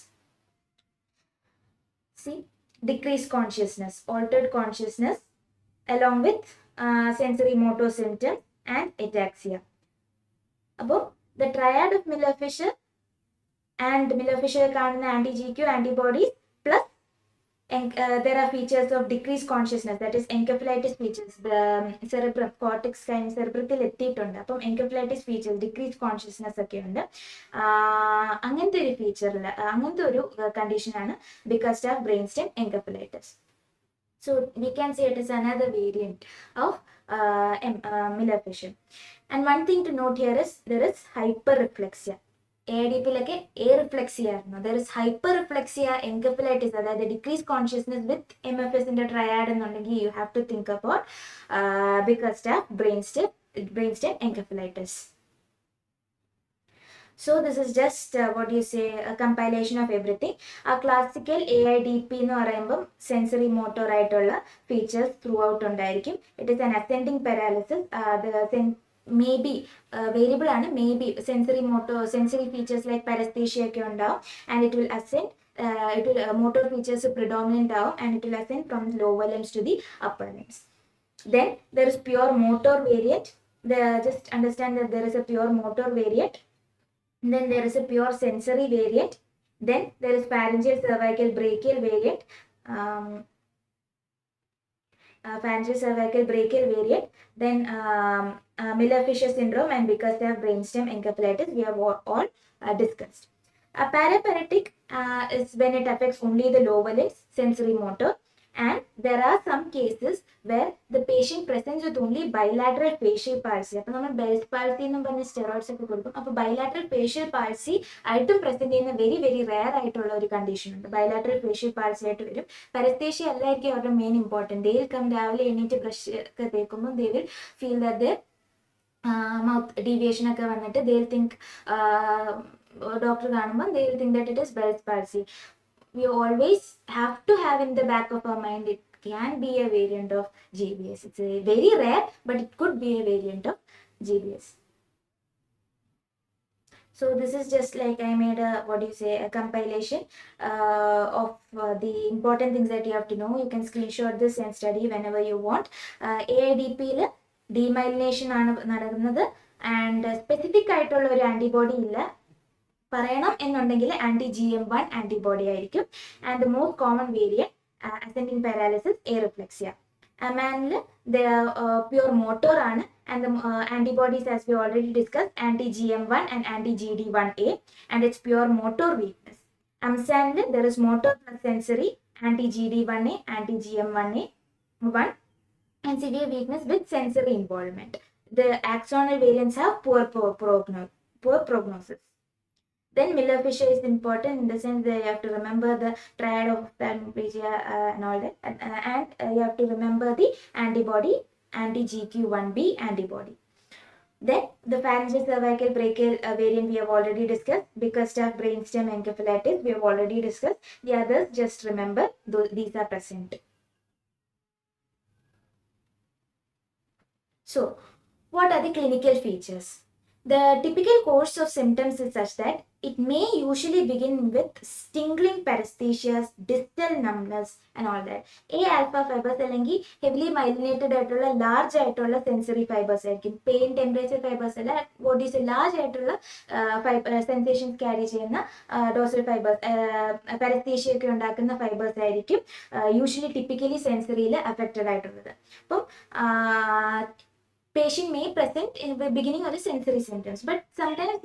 See, decreased consciousness, altered consciousness, along with sensory motor symptoms and ataxia. Above the triad of Miller-Fisher and Miller-Fisher anti-GQ antibodies plus there are features of decreased consciousness, that is encephalitis features. The cerebrum, cortex kind cerebrത്തിൽ എത്തിയിട്ടുണ്ട്. അപ്പം encephalitis features, decreased consciousness ഒക്കെ ഉണ്ട്. അങ്ങനത്തെ ഒരു ഫീച്ചറിൽ, അങ്ങനത്തെ ഒരു കണ്ടീഷനാണ് Bickerstaff brainstem encephalitis. So we can say it is another variant of Miller-Fisher. And one thing to note here is there is hyperreflexia. AIDP-ലൊക്കെ areflexia ആയിരുന്നു. There is hyperreflexia, encephalitis, അതായത് decreased consciousness with MFS-ന്റെ triad എന്നുണ്ടെങ്കിൽ you have to think about Bickerstaff brainstem encephalitis. So this is just what you say, a compilation of everything. A classical AIDP എന്ന് പറയുമ്പം sensory motor ആയിട്ടുള്ള features throughout ഉണ്ടായിരിക്കും. It is an ascending paralysis. Maybe variable ആണ്, maybe sensory features like paresthesia ഒക്കെ ഉണ്ടാവും, and it will ascend, motor features predominant ആവും, and it will ascend from lower limbs to the upper limbs. Then there is pure motor variant. Just understand that there is a pure motor variant. Then there is a pure sensory variant. Then there is pharyngeal cervical brachial variant. Pharyngeal cervical brachial variant. Then Miller-Fisher syndrome and because they have brainstem encephalitis, we have all discussed. Paraparetic is when it affects only the lower limbs, sensory motor, and there are some cases where the patient presents with only bilateral facial palsy. അപ്പോൾ നമ്മൾ bells palsy എന്നും പറഞ്ഞ steroids ഒക്കെ കൊടുക്കും. അപ്പോൾ bilateral facial palsy ആയിട്ടും present ചെയ്യുന്ന very very rare ആയിട്ടുള്ള ഒരു കണ്ടീഷൻ ഉണ്ട്. ബൈലാറ്ററൽ ഫേഷ്യൽ പാൾസി ആയിട്ട് വരും. പരസ്തേഷ്യ അല്ലായിരിക്കും അവരുടെ main important. They will come രാവിലെ എണീറ്റ് ബ്രഷ് ഒക്കെ തേക്കുമ്പോൾ they will feel that mouth deviation ഒക്കെ വന്നിട്ട് ദേ വിൽ തിങ്ക് doctor കാണുമ്പോൾ they will think that it is Bell's palsy. We always have to have in the back of our mind it can be a variant of GBS. It's a very rare, but it could be a variant of GBS. So this is just like I made a compilation of the important things that you have to know. You can screenshot this and study whenever you want. AIDP ല് demyelination ആണ് നടക്കുന്നത് and specific ആയിട്ടുള്ള ഒരു antibody ഇല്ല. പറയണം എന്നുണ്ടെങ്കിൽ anti-GM1 antibody ആയിരിക്കും. And the most common variant ascending paralysis areflexia. അമാനില് പ്യൂർ മോട്ടോർ ആണ് and the antibodies as we already discussed anti-GM1 and anti-GD1A and it's pure motor weakness. Amsanil there is motor plus sensory, anti-GD1A, anti-GM1A 1 and severe weakness with sensory involvement. The axonal variants have poor prognosis. Then Miller-Fisher is important in the sense that you have to remember the triad of ophthalmoplegia and all that, and you have to remember the antibody, anti-GQ1B antibody. Then the pharyngeal cervical brachial variant we have already discussed. Because of brainstem encephalitis we have already discussed. The others just remember these are present. So what are the clinical features? The typical course of symptoms is such that it may usually begin with tingling paresthesias, distal numbness and all that. A-alpha fibers അല്ലെങ്കിൽ heavily myelinated ആയിട്ടുള്ള large ആയിട്ടുള്ള sensory fibers ആയിരിക്കും. Pain temperature fibers അല്ല, bodies large ആയിട്ടുള്ള sensations carry ചെയ്യുന്ന dorsal fibers, paresthesia ഒക്കെ ഉണ്ടാക്കുന്ന fibers ആയിരിക്കും usually typically sensory affected ആയിട്ടുള്ളത്. അപ്പം patient may present in the beginning of the sensory symptoms, but sometimes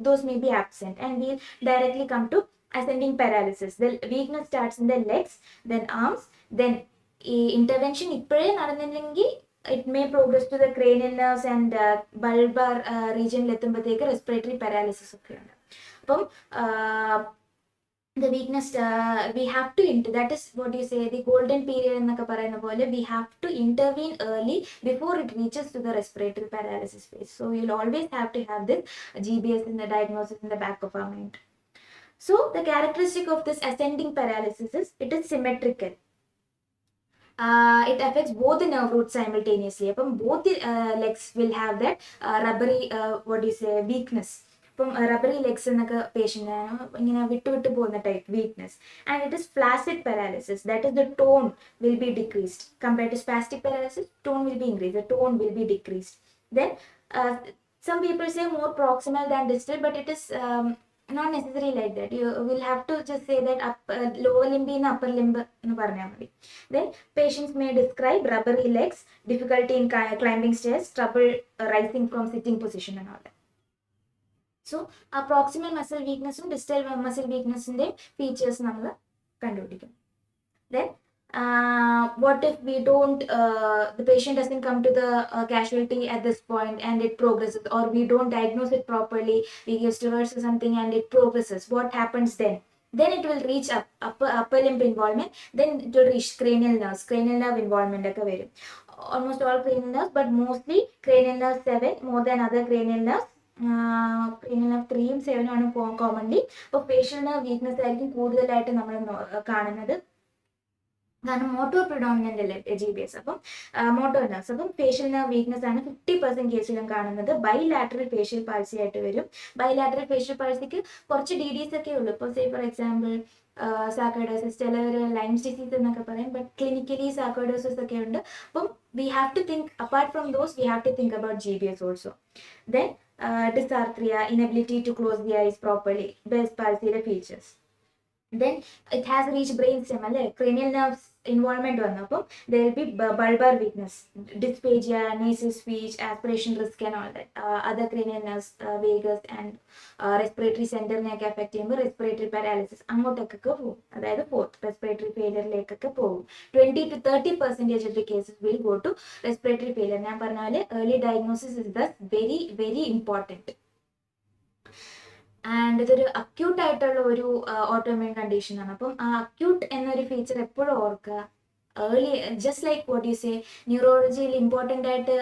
those may be absent and we'll directly come to ascending paralysis. The weakness starts in the legs, then arms, then intervention it may progress to the cranial nerves and bulbar region respiratory paralysis. The weakness we have to that is what you say the golden period എന്നൊക്കെ പറയുന്ന പോലെ we have to intervene early before it reaches to the respiratory paralysis phase. So you'll always have to have this GBS in the diagnosis in the back of our mind. So the characteristic of this ascending paralysis is it is symmetrical. It affects both the nerve roots simultaneously. Both the legs will have that rubbery weakness. Rubbery legs എന്നൊക്കെ patient ഇങ്ങനെ വിട്ടു പോകുന്ന type weakness and it is flaccid paralysis. That is the tone will be decreased compared to spastic paralysis. Tone will be increased, the tone will be decreased. Then some people say more proximal than distal, but it is not necessary like that. You will have to just say that lower limb in upper limb എന്ന് പറഞ്ഞാൽ മതി. Then patients may describe rubbery legs, difficulty in climbing stairs, trouble rising from sitting position and all that. So proximal muscle weakness and distal muscle weakness in the features നമ്മൾ കണ്ടുപിടിക്കും. Then what if we don't the patient doesn't come to the casualty at this point and it progresses, or we don't diagnose it properly, we give steroids or something and it progresses? What happens then? Then it will reach upper limb involvement, then it will reach cranial nerve involvement ഒക്കെ വരും. Almost all cranial nerves, but mostly cranial nerve 7 more than other cranial nerves. cranial nerve 3 7 ആണ് commonly. അപ്പോൾ facial nerve weakness ആയിരിക്കും കൂടുതലായിട്ട് നമ്മൾ കാണുന്നത്, കാരണം motor predominant അല്ലേ GBS. അപ്പം മോട്ടോർ നെർവ്സ്, അപ്പം ഫേഷ്യൽ നെർവ് വീക്ക്നെസ് ആണ് 50% കേസിലും കാണുന്നത്. ബൈലാറ്ററൽ ഫേഷ്യൽ പാൾസി ആയിട്ട് വരും. ബൈലാറ്ററൽ ഫേഷ്യൽ പാൾസിക്ക് കുറച്ച് DDs ഒക്കെ ഉള്ളൂ. ഇപ്പോൾ സേ ഫോർ എക്സാമ്പിൾ സാർക്കോയിഡോസിസ്, ചിലവർ ലൈംസ് ഡിസീസ് എന്നൊക്കെ പറയും, ബട്ട് ക്ലിനിക്കലി സാർക്കോയിഡോസിസ് ഒക്കെ ഉണ്ട്. അപ്പം we have to think apart from those, we have to think about GBS also. Then dysarthria, inability to close the eyes properly, Bell's palsy features. Then it has reached brain stem, cranial nerves involvement vannappo there will be bulbar weakness, dysphagia, nasal speech, aspiration risk and all that. Other cranial nerves, vagus and respiratory center nekke affect ചെയ്യുമ്പോൾ respiratory paralysis അങ്ങോട്ടൊക്കെ പോകും, അതായത് fourth respiratory failure ലേക്കൊക്കെ പോകും. 20 to 30% of the cases will go to respiratory failure. ഞാൻ പറഞ്ഞ പോലെ early diagnosis is thus very very important. And ഇതൊരു acute ആയിട്ടുള്ള ഒരു ഓട്ടോഇമ്യൂൺ കണ്ടീഷൻ ആണ്. അപ്പം ആ അക്യൂട്ട് എന്നൊരു ഫീച്ചർ എപ്പോഴും ഓർക്കുക. Early just like what you say ന്യൂറോളജിയിൽ ഇമ്പോർട്ടൻ്റ് ആയിട്ട്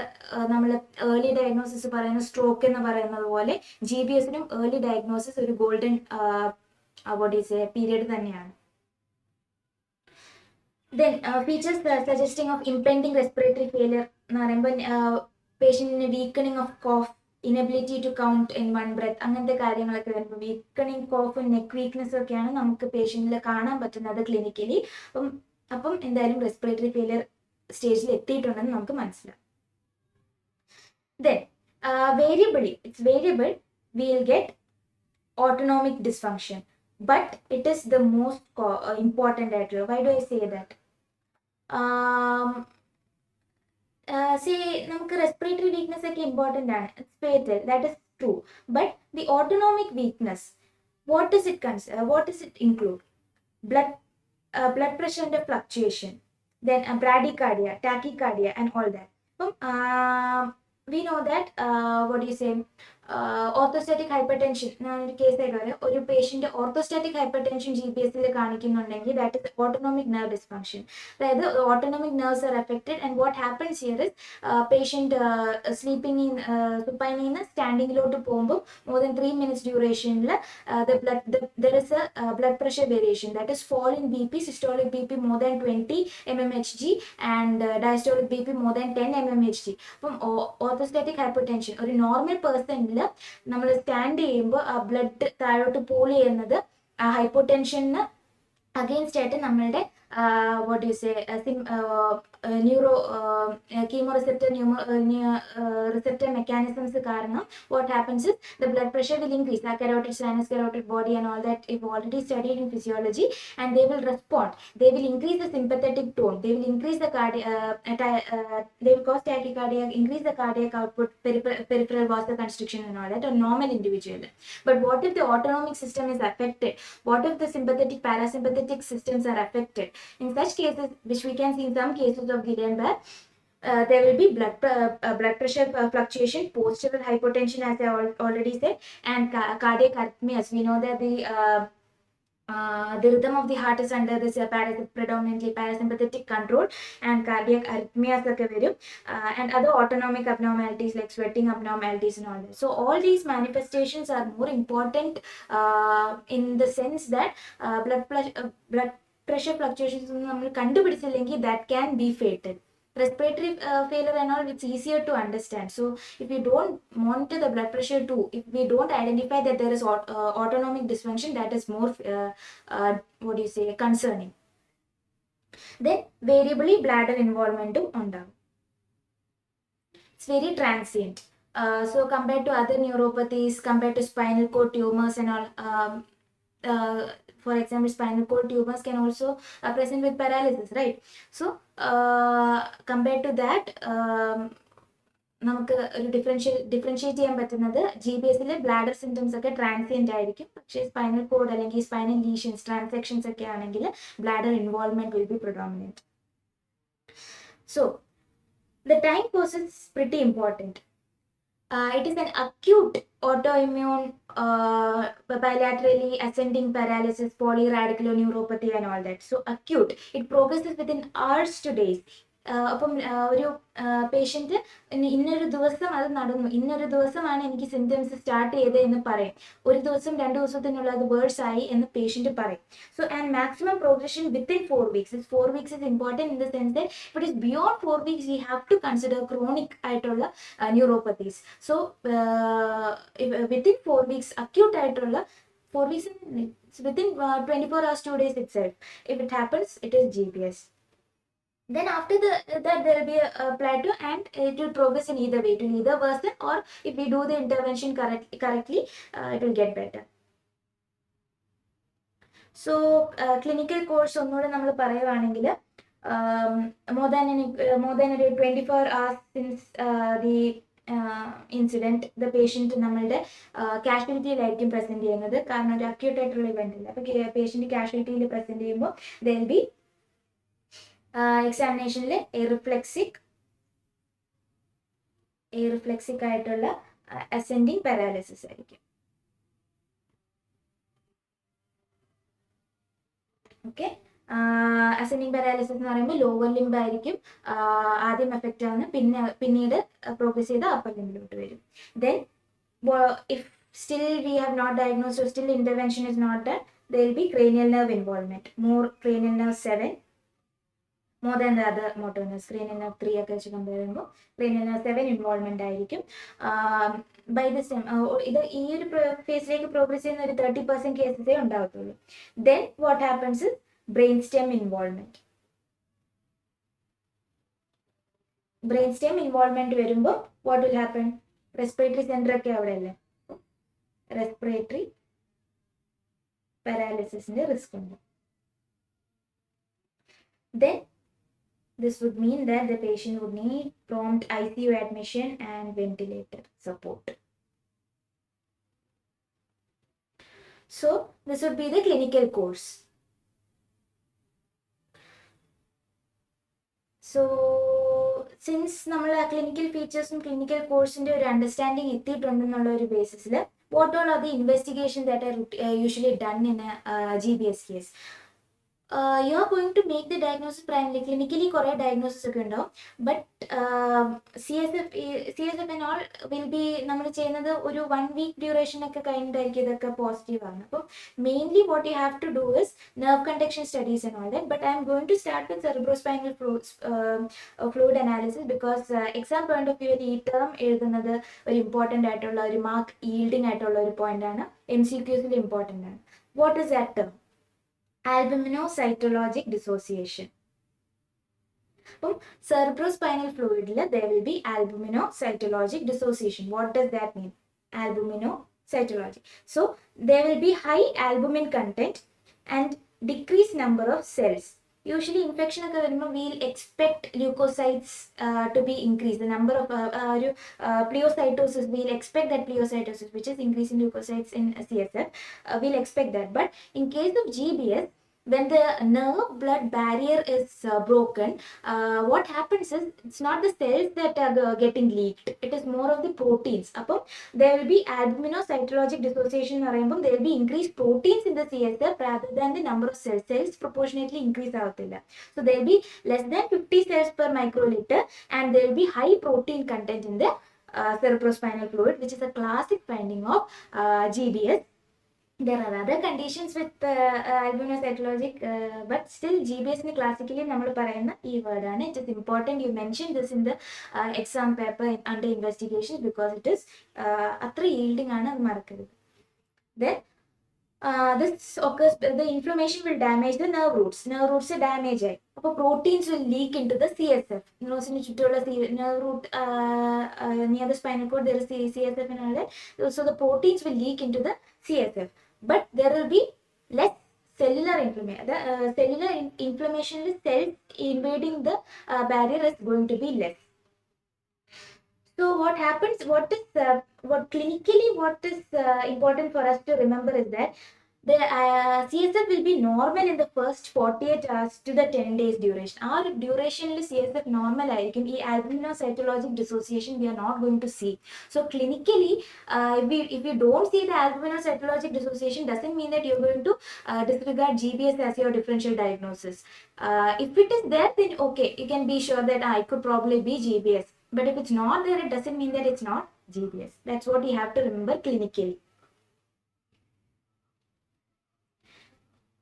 നമ്മൾ ഏർലി ഡയഗ്നോസിസ് പറയുന്ന സ്ട്രോക്ക് എന്ന് പറയുന്നത് പോലെ GBS ഏർലി ഡയഗ്നോസിസ് ഒരു golden what you say period തന്നെയാണ്. Then features suggesting of impending respiratory failure എന്ന് പറയുമ്പോൾ പേഷ്യൻറ്റിന് weakening of cough, inability to count in one breath, അങ്ങനത്തെ കാര്യങ്ങളൊക്കെ വരുമ്പോൾ വീക്കണിങ് കോഫും നെക്ക് വീക്ക്നെസ് ഒക്കെയാണ് നമുക്ക് പേഷ്യൻറ്റിൽ കാണാൻ പറ്റുന്നത് ക്ലിനിക്കലി. അപ്പം എന്തായാലും റെസ്പിറേറ്ററി ഫെയിലിയർ സ്റ്റേജിൽ എത്തിയിട്ടുണ്ടെന്ന് നമുക്ക് മനസ്സിലാവും. Then it's variable, we'll get autonomic dysfunction, but it is the most important actually. Why do I say that? See, നമുക്ക് റെസ്പിറേറ്ററി വീക്ക്നെസ് ഒക്കെ ഇമ്പോർട്ടൻ്റ് ആണ്, it's fatal, that is true. But the autonomic weakness, what does it include? Blood pressure fluctuation, then bradycardia, tachycardia and all that. We know that what do you say, orthostatic hypertension ഞാനൊരു case ആയിട്ട് പറയാം. ഒരു patient orthostatic hypertension GBS കാണിക്കുന്നുണ്ടെങ്കിൽ that is autonomic nerve dysfunction. അതായത് autonomic nerves are affected and what happens here is patient sleeping സുപ്പൈനിൽ നിന്ന് സ്റ്റാൻഡിങ്ങിലോട്ട് പോകുമ്പോൾ മോർ ദൻ 3 minutes ഡ്യൂറേഷനിൽ there is a blood pressure variation, that is fall in BP, systolic BP more than 20 mmHg and diastolic BP more than 10 mmHg. അപ്പം orthostatic hypertension ഒരു normal പേഴ്സണിൽ നമ്മൾ stand ചെയ്യുമ്പോൾ ആ ബ്ലഡ് താഴോട്ട് പൂൾ ചെയ്യുന്നത് ആ ഹൈപ്പോടെൻഷന് against ആയിട്ട് നമ്മളുടെ what you say neuro chemo receptor mechanisms കാരണം what happens is the blood pressure will increase, the carotid sinus, carotid body and all that if already studied in physiology, and they will respond, they will increase the sympathetic tone, they will increase the they will cause tachycardia, increase the cardiac output, peripheral vasoconstriction and all that, a normal individual. But what if the autonomic system is affected? What if the sympathetic parasympathetic systems are affected? In such cases, which we can see in some cases of Guillain Barre, there will be blood pressure fluctuation, postural hypotension as I already said, and cardiac arrhythmias. We know that the rhythm of the heart is under this predominantly parasympathetic control, and cardiac arrhythmias and other autonomic abnormalities like sweating abnormalities and all that. So all these manifestations are more important in the sense that blood pressure fluctuations നമ്മൾ കണ്ടുപിടിച്ചില്ലെങ്കിൽ that can be fatal. Respiratory failure and all, it's easier to understand. So if we don't monitor the blood pressure too, if we don't identify that there is autonomic dysfunction, that is more what do you say, concerning. Then variably bladder involvement ഉണ്ടാകും. It's very transient. So compared to other neuropathies, compared to spinal cord tumors and all, for example, spinal cord tumors can also present with paralysis, right? So compared to that, നമുക്ക് ഒരു differentiate ചെയ്യാൻ പറ്റുന്നത് GBS bladder symptoms ഒക്കെ transient ആയിരിക്കും. പക്ഷേ spinal cord അല്ലെങ്കിൽ spinal lesions, transactions ഒക്കെ ആണെങ്കിൽ bladder involvement will be predominant. So the time course is pretty important. It is an acute autoimmune bilaterally ascending paralysis, polyradiculoneuropathy and all that. So acute, it progresses within hours to days. അപ്പം ഒരു patient ഇന്നൊരു ദിവസം അത് നടന്നു, ഇന്നൊരു ദിവസമാണ് എനിക്ക് symptoms start ചെയ്തത് എന്ന് പറയും. ഒരു ദിവസം 2 ദിവസത്തിനുള്ള അത് വേർഡ്സ് ആയി എന്ന് പേഷ്യൻറ്റ് പറയും. So and maximum progression within 4 weeks. 4 weeks is important in the sense that if it is beyond 4 weeks, we have to consider chronic ആയിട്ടുള്ള neuropathies. So within 4 weeks, acute ആയിട്ടുള്ള 4 weeks, within 24 hours, 2 days itself, if it happens, it is GBS. Then after that there will be a plateau, and it will progress in either way. It will either worsen, or if we do the intervention correctly, it will get better. So clinical course ഒന്നുകൂടെ നമ്മൾ പറയുവാണെങ്കിൽ more than 24 hours since the incident the patient നമ്മളുടെ കാഷ്വാലിറ്റിയിലായിരിക്കും present ചെയ്യുന്നത്. കാരണം ഒരു acute ആയിട്ടുള്ള event ഇല്ല. അപ്പോൾ പേഷ്യൻറ്റ് കാഷ്വാലിറ്റിയിൽ പ്രസൻറ്റ് ചെയ്യുമ്പോൾ ദർ വിൽ ബി എക്സാമിനേഷനിൽ റിഫ്ലെക്സിക് ആയിട്ടുള്ള അസെൻഡിങ് പാരാലിസിസ് ആയിരിക്കും. ഓക്കെ, അസെൻഡിങ് പാരാലിസിസ് എന്ന് പറയുമ്പോൾ ലോവർ ലിംബ് ആയിരിക്കും ആദ്യം എഫക്റ്റ് ആവുന്നത്, പിന്നീട് പ്രോഗ്രസ് ചെയ്ത് അപ്പർ ലിംബിലോട്ട് വരും. Then if still we have not diagnosed or still intervention is not done, there will be cranial nerve involvement, more cranial nerve 7 more than the other motor nerves. Cranial nerve 3 ഒക്കെ വെച്ച് compare ചെയ്യുമ്പോൾ cranial nerve 7 involvement ആയിരിക്കും. By this time ഇത് ഈ ഒരു ഫേസിലേക്ക് progress ചെയ്യുന്ന ഒരു 30% കേസസേ ഉണ്ടാകത്തുള്ളൂ. Then what happens is brain stem involvement. Brain stem involvement വരുമ്പോൾ what will happen? Respiratory centre ഒക്കെ അവിടെ അല്ലേ, റെസ്പിറേറ്ററി പാരാലിസിസിന്റെ റിസ്ക് ഉണ്ട്. Then this would mean that the patient would need prompt ICU admission and ventilator support. So this would be the clinical course. So since നമ്മൾ clinical ഫീച്ചേഴ്സും clinical കോഴ്സിന്റെ ഒരു understanding എത്തിയിട്ടുണ്ടെന്നുള്ള ഒരു ബേസിസിൽ what all are the investigations that are usually done in a GBS case? You are going to make the diagnosis primarily clinically. Correct diagnosis ഒക്കെ ഉണ്ടാവും, but CSF and all will be നമ്മൾ ചെയ്യുന്നത് ഒരു 1 week duration ഒക്കെ കഴിഞ്ഞിട്ടായിരിക്കും ഇതൊക്കെ positive ആണ്. അപ്പോൾ mainly what you have to do is nerve conduction studies and all that. But I'm going to start with cerebrospinal fluid analysis because exam point of view ഈ term എഴുതുന്നത് ഒരു important ആയിട്ടുള്ള ഒരു mark yielding ആയിട്ടുള്ള ഒരു point ആണ്. MCQസിൽ important ആണ്. What is that term? Albuminocytologic dissociation. അപ്പം cerebrospinal fluidൽ there will be albuminocytologic dissociation. What does that mean? Albuminocytology. So there will be high albumin content and decreased number of cells. Usually infection ഒക്കെ വരുമ്പോൾ we'll expect leukocytes to be increased. The number of pleocytosis, we'll expect that pleocytosis, which is increasing leukocytes in CSF, we'll expect that. But in case of GBS, when the nerve blood barrier is broken, what happens is it's not the cells that are getting leaked, it is more of the proteins. Appo there will be albuminocytologic dissociation എന്ന് പറയുമ്പോൾ there will be increased proteins in the CSF rather than the number of cells. Cells proportionately increase ആവത്തില്ല. So there will be less than 50 cells per microliter and there will be high protein content in the cerebrospinal fluid, which is a classic finding of GBS. There are other conditions with albuminocytologic, but still GBS in classically നമ്മൾ പറയുന്ന ഈ word ആണ്. It is important you mention this in the exam paper under investigations because it is അത്ര yielding ആണ്, അത് മറക്കരുത്. Then this occurs, the inflammation will damage the nerve roots. Nerve roots damage ആയി, അപ്പോൾ proteins will leak into the CSF. നെർവ്സിന് ചുറ്റുമുള്ള nerve root near the spinal cord there is CSF and all that. So the proteins will leak into the CSF, but there will be less cellular inflammation. The cellular inflammation, cells invading the barrier is going to be less. So what happens, what clinically important for us to remember is that the CSF will be normal in the first 48 hours to the 10 days duration. Our duration CSF normal ആയിരിക്കും. ഈ albuminocytologic dissociation we are not going to see. So clinically, if you don't see the albuminocytologic dissociation, doesn't mean that you're going to disregard GBS as your differential diagnosis. If it is there, then okay, you can be sure that it could probably be GBS. But if it's not there, it doesn't mean that it's not GBS. That's what you have to remember clinically.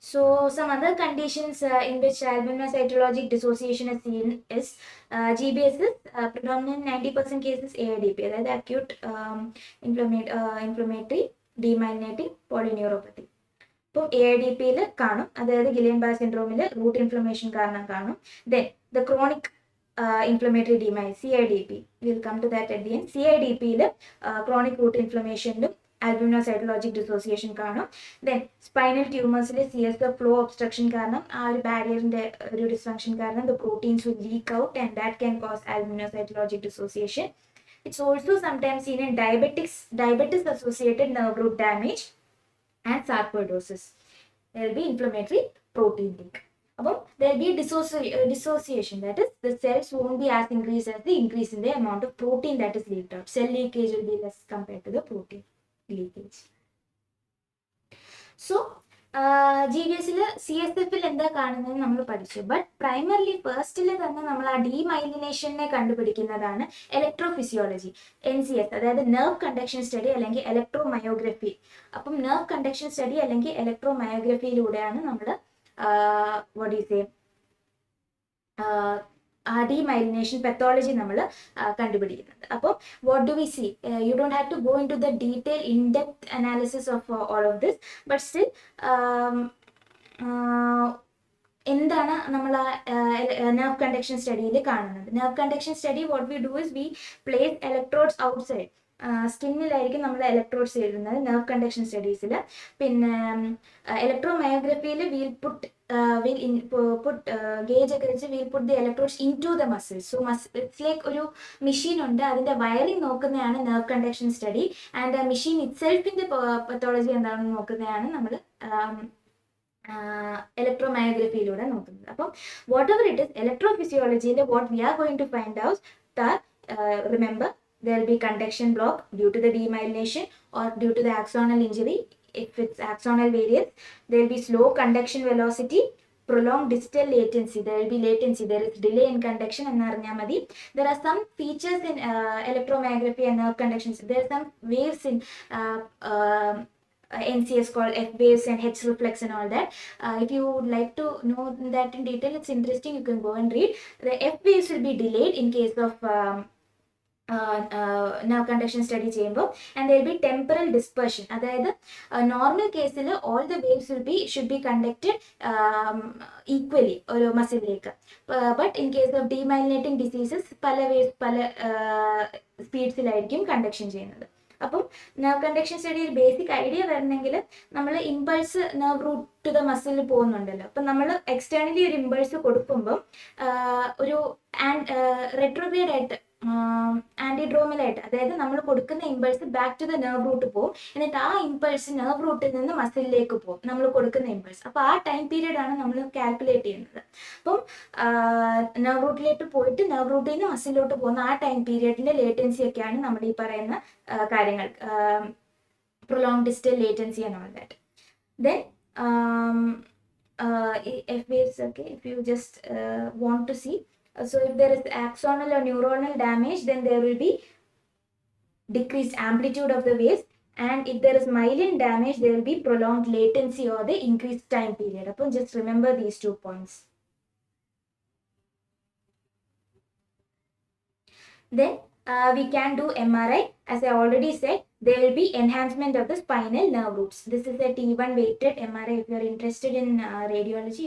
So some other conditions in which albuminocytologic dissociation is seen is GBS is predominant 90% cases AIDP, അതായത് acute inflammatory demyelinating polyneuropathy. ഇപ്പോൾ AIDPയിൽ കാണും, അതായത് Guillain Barre syndrome root inflammation കാരണം കാണും. Then the chronic inflammatory edema, CIDP. We'll come to that at the end. CIDP chronic root inflammation albuminous-cytologic dissociation കാണും. Then spinal tumors CSF flow obstruction കാരണം ആ ഒരു ബാരിയറിന്റെ ഒരു ഡിസ്ഫങ്ഷൻ കാരണം the proteins will leak out and that can cause albuminous-cytologic dissociation. It's also sometimes seen in diabetes associated nerve root damage and sarcoidosis. There will be inflammatory protein leak. There will be dissociation, that is the cells won't be as increased as the increase in the amount of protein that is leaked out. Cell leakage will be less compared to the protein leakage. So GBS CSF എന്താ കാണുന്നത് നമ്മൾ പഠിച്ചു. But primarily ഫസ്റ്റിൽ തന്നെ നമ്മൾ ആ ഡീമൈലിനേഷനെ കണ്ടുപിടിക്കുന്നതാണ് electrophysiology, NCS, അതായത് nerve conduction study അല്ലെങ്കിൽ ഇലക്ട്രോമയോഗ്രഫി. അപ്പം നെർവ് കണ്ടക്ഷൻ സ്റ്റഡി അല്ലെങ്കിൽ ഇലക്ട്രോമയോഗ്രഫിയിലൂടെയാണ് നമ്മൾ what do you say demyelination pathology നമ്മൾ കണ്ടുപിടിക്കുന്നത്. അപ്പോൾ what do we see? You don't have to go into the detail in-depth analysis of all of this, but still എന്താണ് നമ്മൾ nerve conduction സ്റ്റഡിയിൽ കാണുന്നത്? Nerve conduction study what we do is we place electrodes outside. സ്കിന്നിലായിരിക്കും നമ്മൾ electrodes എഴുതുന്നത് nerve conduction സ്റ്റഡീസിൽ. പിന്നെ ഇലക്ട്രോമയോഗ്രഫിയിൽ wheel puttu gauge ഒക്കെ വെച്ച് we'll put the electrodes into the muscles. So it's like ഒരു machine ഉണ്ട്, അതിന്റെ വയറിംഗ് നോക്കുന്നതാണ് നെർവ് കണ്ടക്ഷൻ സ്റ്റഡി. ആൻഡ് ആ മെഷീൻ ഇറ്റ്സെൽഫിന്റെ പത്തോളജി എന്താണെന്ന് നോക്കുന്നതാണ് നമ്മൾ ഇലക്ട്രോമയോഗ്രഫിയിലൂടെ നോക്കുന്നത്. അപ്പം വാട്ട് എവർ ഇറ്റ് ഇസ്, ഇലക്ട്രോഫിസിയോളജിയിൽ what we are going to find out remember there will be conduction block due to the demyelination or due to the axonal injury. If it's axonal variants, there will be slow conduction velocity, prolonged distal latency. There will be latency, there is delay in conduction and narnyamadi. There are some features in electromyography and nerve conduction. There are some waves in NCS called F waves and H reflex and all that. If you would like to know that in detail, it's interesting, you can go and read. The F waves will be delayed in case of nerve conduction study ചെയ്യുമ്പോൾ, and there will be temporal dispersion. അതായത് normal കേസിൽ all the waves should be conducted equally ഒരു മസിലിലേക്ക്. But in case of demyelinating diseases പല waves പല സ്പീഡ്സിലായിരിക്കും conduction ചെയ്യുന്നത്. അപ്പം നെർവ് കണ്ടക്ഷൻ സ്റ്റഡിയിൽ ബേസിക് ഐഡിയ വരണമെങ്കിൽ നമ്മൾ impulse nerve root to the മസിലിൽ പോകുന്നുണ്ടല്ലോ. അപ്പം നമ്മൾ എക്സ്റ്റേണലി ഒരു ഇമ്പൾസ് കൊടുക്കുമ്പം ഒരു റെട്രോഗ്രേഡ് ആയിട്ട് ആന്റിഡ്രോമലായിട്ട്, അതായത് നമ്മൾ കൊടുക്കുന്ന impulse back to the nerve root പോകും. എന്നിട്ട് ആ ഇമ്പൾസ് നെർവ് റൂട്ടിൽ നിന്ന് മസിലിലേക്ക് പോകും നമ്മൾ കൊടുക്കുന്ന ഇമ്പൾസ്. അപ്പോൾ ആ ടൈം പീരീഡ് ആണ് നമ്മൾ കാൽക്കുലേറ്റ് ചെയ്യുന്നത്. അപ്പം നെർവ് റൂട്ടിലേക്ക് പോയിട്ട് നെർവ് റൂട്ടിൽ നിന്ന് മസിലിലോട്ട് പോകുന്ന ആ ടൈം പീരീഡിന്റെ ലേറ്റൻസി ഒക്കെയാണ് നമ്മൾ ഈ പറയുന്ന കാര്യങ്ങൾ, prolong distal latency and all that. Then F waves, okay, if you just want to see. So if there is axonal or neuronal damage, then there will be decreased amplitude of the waves, and if there is myelin damage, there will be prolonged latency or the increased time period. Upon just remember these 2 points. Then we can do MRI. As I already said, there will be enhancement of the spinal nerve roots. This is a T1 weighted MRI. If you are interested in radiology,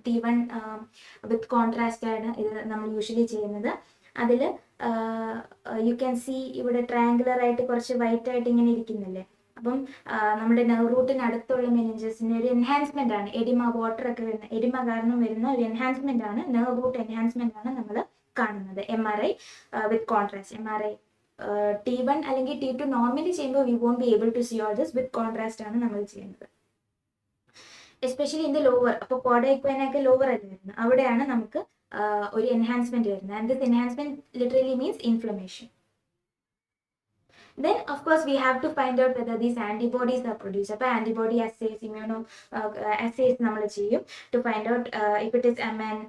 T1 with contrast ആണ് ഇത് നമ്മൾ usually ചെയ്യുന്നത്. അതിൽ you can see ഇവിടെ triangular ആയിട്ട് കുറച്ച് white ആയിട്ട് ഇങ്ങനെ ഇരിക്കുന്നില്ലേ. അപ്പം നമ്മുടെ നെർവ് റൂട്ടിന് അടുത്തുള്ള മെനിഞ്ചസിന്റെ ഒരു എൻഹാൻസ്മെന്റ് ആണ്. എഡിമ വാട്ടർ ഒക്കെ വരുന്ന എഡിമ കാരണം വരുന്ന ഒരു എൻഹാൻസ്മെന്റ് ആണ്, നെർവ് റൂട്ട് എൻഹാൻസ്മെന്റ് ആണ് നമ്മൾ കാണുന്നത് MRI വിത്ത് കോൺട്രാസ്റ്റ്. MRI T1 അല്ലെങ്കിൽ T2 നോർമലി ചെയ്യുമ്പോൾ we won't be able to see all this. With contrast ആണ് നമ്മൾ ചെയ്യുന്നത്, എസ്പെഷ്യലി ഇൻ ദ ലോവർ. അപ്പോൾ കോഡൈക്വൈനൊക്കെ ലോവർ ആയിട്ട് വരുന്നത്, അവിടെയാണ് നമുക്ക് ഒരു എൻഹാൻസ്മെന്റ് വരുന്നത്. And this enhancement literally means inflammation. Then of course we have to find out whether these antibodies are produced. അപ്പോൾ ആന്റിബോഡി assays, immuno assays നമ്മൾ ചെയ്യും to find out if it is MN,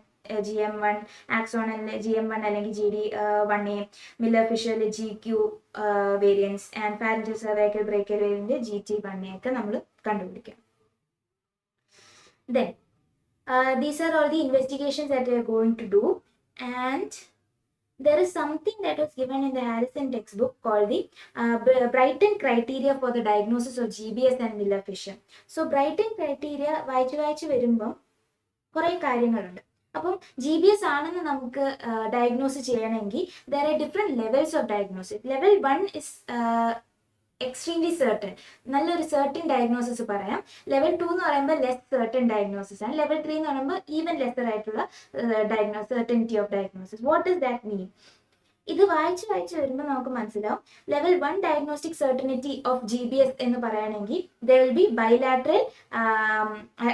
GM1, axonal GM1 അല്ലെങ്കിൽ GD1A, Miller Fisher GQ variants, and pharyngeal cervical brachial variant GT1A ഒക്കെ നമ്മൾ കണ്ടുപിടിക്കാം. Then these are all the investigations that we are going to do, and there is something that was given in the Harrison textbook called the Brighton criteria for the diagnosis of GBS and Miller Fisher. So Brighton criteria വായിച്ച് വരുമ്പം കുറേ കാര്യങ്ങളുണ്ട്. അപ്പം GBS ആണെന്ന് നമുക്ക് diagnose ചെയ്യണമെങ്കിൽ there are different levels of diagnosis. Level 1 is extremely certain, നല്ലൊരു certain diagnosis പറയാം. ലെവൽ 2 എന്ന് പറയുമ്പോൾ ലെസ് സർട്ടൺ ഡയഗ്നോസിസ് ആണ്. ലെവൽ 3 എന്ന് പറയുമ്പോൾ ഈവൻ ലെസർ ആയിട്ടുള്ള certainty of diagnosis. What does that മീൻ? ഇത് വായിച്ച് വരുമ്പോൾ നമുക്ക് മനസ്സിലാവും. Level 1 diagnostic certainty of GBS എന്ന് പറയുകയാണെങ്കിൽ there will be bilateral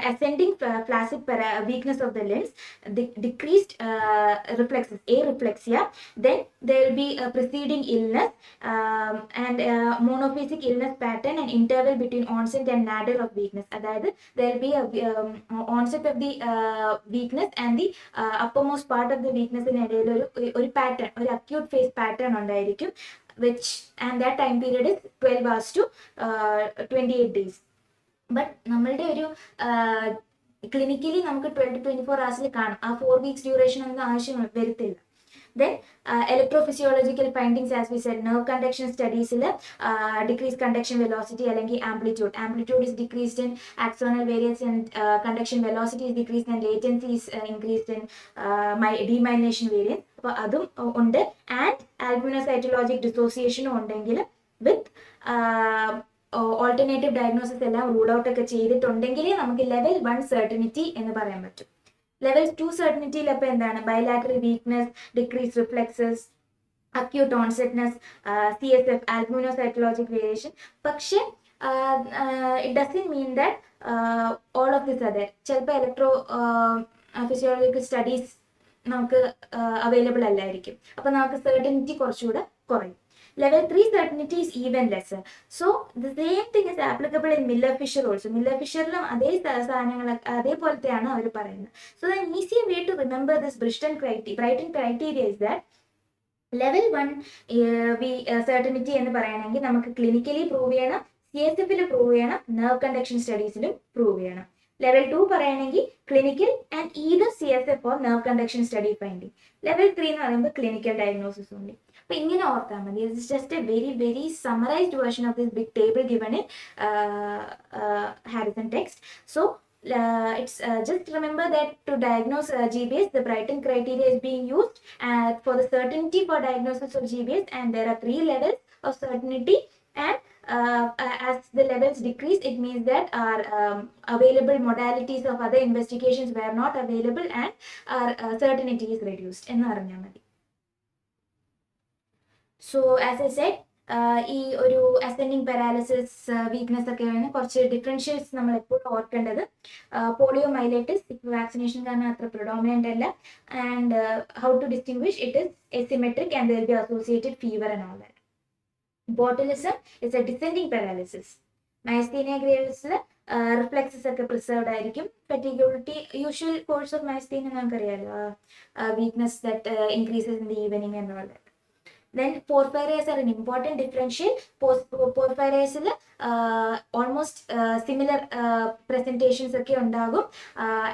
ascending flaccid weakness of the limbs, decreased reflexes, areflexia. Then there will be a preceding illness and monophasic illness pattern and interval between onset and nadir of weakness. അതായത് there will be a onset of the weakness and the uppermost part of the weakness ഇടയിൽ ഒരു pattern, ഒരു acute phase pattern ഉണ്ടായിരിക്കും, which and that time period is 12 hours to 28 days. But നമ്മളുടെ ഒരു clinically നമുക്ക് 12 to 24 hours കാണും. ആ 4 weeks duration ഒന്നും ആവശ്യം വരത്തില്ല. Then electrophysiological findings, as we said, nerve conduction studies decreased conduction velocity അല്ലെങ്കിൽ amplitude is decreased in axonal variance and conduction velocity is decreased and latency is increased in demyelination variance. അപ്പോൾ അതും ഉണ്ട്. And albumocytologic dissociation ഉണ്ടെങ്കിൽ വിത്ത് alternative diagnosis എല്ലാം rule out ഒക്കെ ചെയ്തിട്ടുണ്ടെങ്കിലേ നമുക്ക് level 1 certainty എന്ന് പറയാൻ പറ്റും. ലെവൽ 2 സർട്ടനിറ്റിയിൽ അപ്പോൾ എന്താണ്? Bilateral weakness, decrease reflexes, acute onsetness, CSF albumocytologic variation. പക്ഷേ it doesn't mean that all of this other. ചിലപ്പോൾ ഇലക്ട്രോ ഫിസിയോളജിക്കൽ സ്റ്റഡീസ് നമുക്ക് അവൈലബിൾ അല്ലായിരിക്കും. അപ്പോൾ നമുക്ക് സർട്ടനിറ്റി കുറച്ചുകൂടെ കുറയും. Level 3 certainty is even lesser. So the same thing is applicable in Miller-Fisher also. Miller-Fisherലും അതേ സാധനങ്ങൾ അതേപോലത്തെയാണ് അവർ പറയുന്നത്. So the easy way to remember this Brighton criteria is that level 1 certainty എന്ന് പറയുകയാണെങ്കിൽ നമുക്ക് ക്ലിനിക്കലി പ്രൂവ് ചെയ്യണം, CSF പ്രൂവ് ചെയ്യണം, nerve conduction സ്റ്റഡീസിലും prove ചെയ്യണം. ലെവൽ 2 പറയുകയാണെങ്കിൽ clinical and either CSF or nerve conduction study finding. Level 3 എന്ന് പറയുമ്പോൾ ക്ലിനിക്കൽ ഡയഗ്നോസിസ് ഉണ്ട്. അപ്പോൾ ഇങ്ങനെ ഓർത്താൽ മതി. It's just A very summarized version of this big table given in Harrison text. So it's just remember that to diagnose GBS, the Brighton criteria is being used for the certainty for diagnosis of GBS, and there are 3 levels of certainty, and as the levels decrease, it means that our available modalities of other investigations were not available and our certainty is reduced എന്ന് പറഞ്ഞാൽ മതി. So as I said, ഈ ഒരു ascending paralysis weakness ഒക്കെ വേണം കുറച്ച് ഡിഫറൻഷ്യേറ്റ്സ് നമ്മൾ എപ്പോഴും ഓർക്കേണ്ടത്. പോളിയോ മൈലൈറ്റിസ് ഇപ്പോൾ വാക്സിനേഷൻ കാരണം അത്ര പ്രിഡോമിനൻ്റ് അല്ല. And how to distinguish it is asymmetric and there will be associated fever and all that. Botulism is a descending paralysis. Myasthenia ഗ്രേവിസിൽ റിഫ്ലെക്സസ് ഒക്കെ പ്രിസർവ്ഡ് ആയിരിക്കും. Fatigability usual course of myasthenia നമുക്കറിയാമല്ലോ, weakness that increases in the evening and all that. Then porphyrias are an important differential. Porphyrias almost similar presentations ഒക്കെ ഉണ്ടാകും.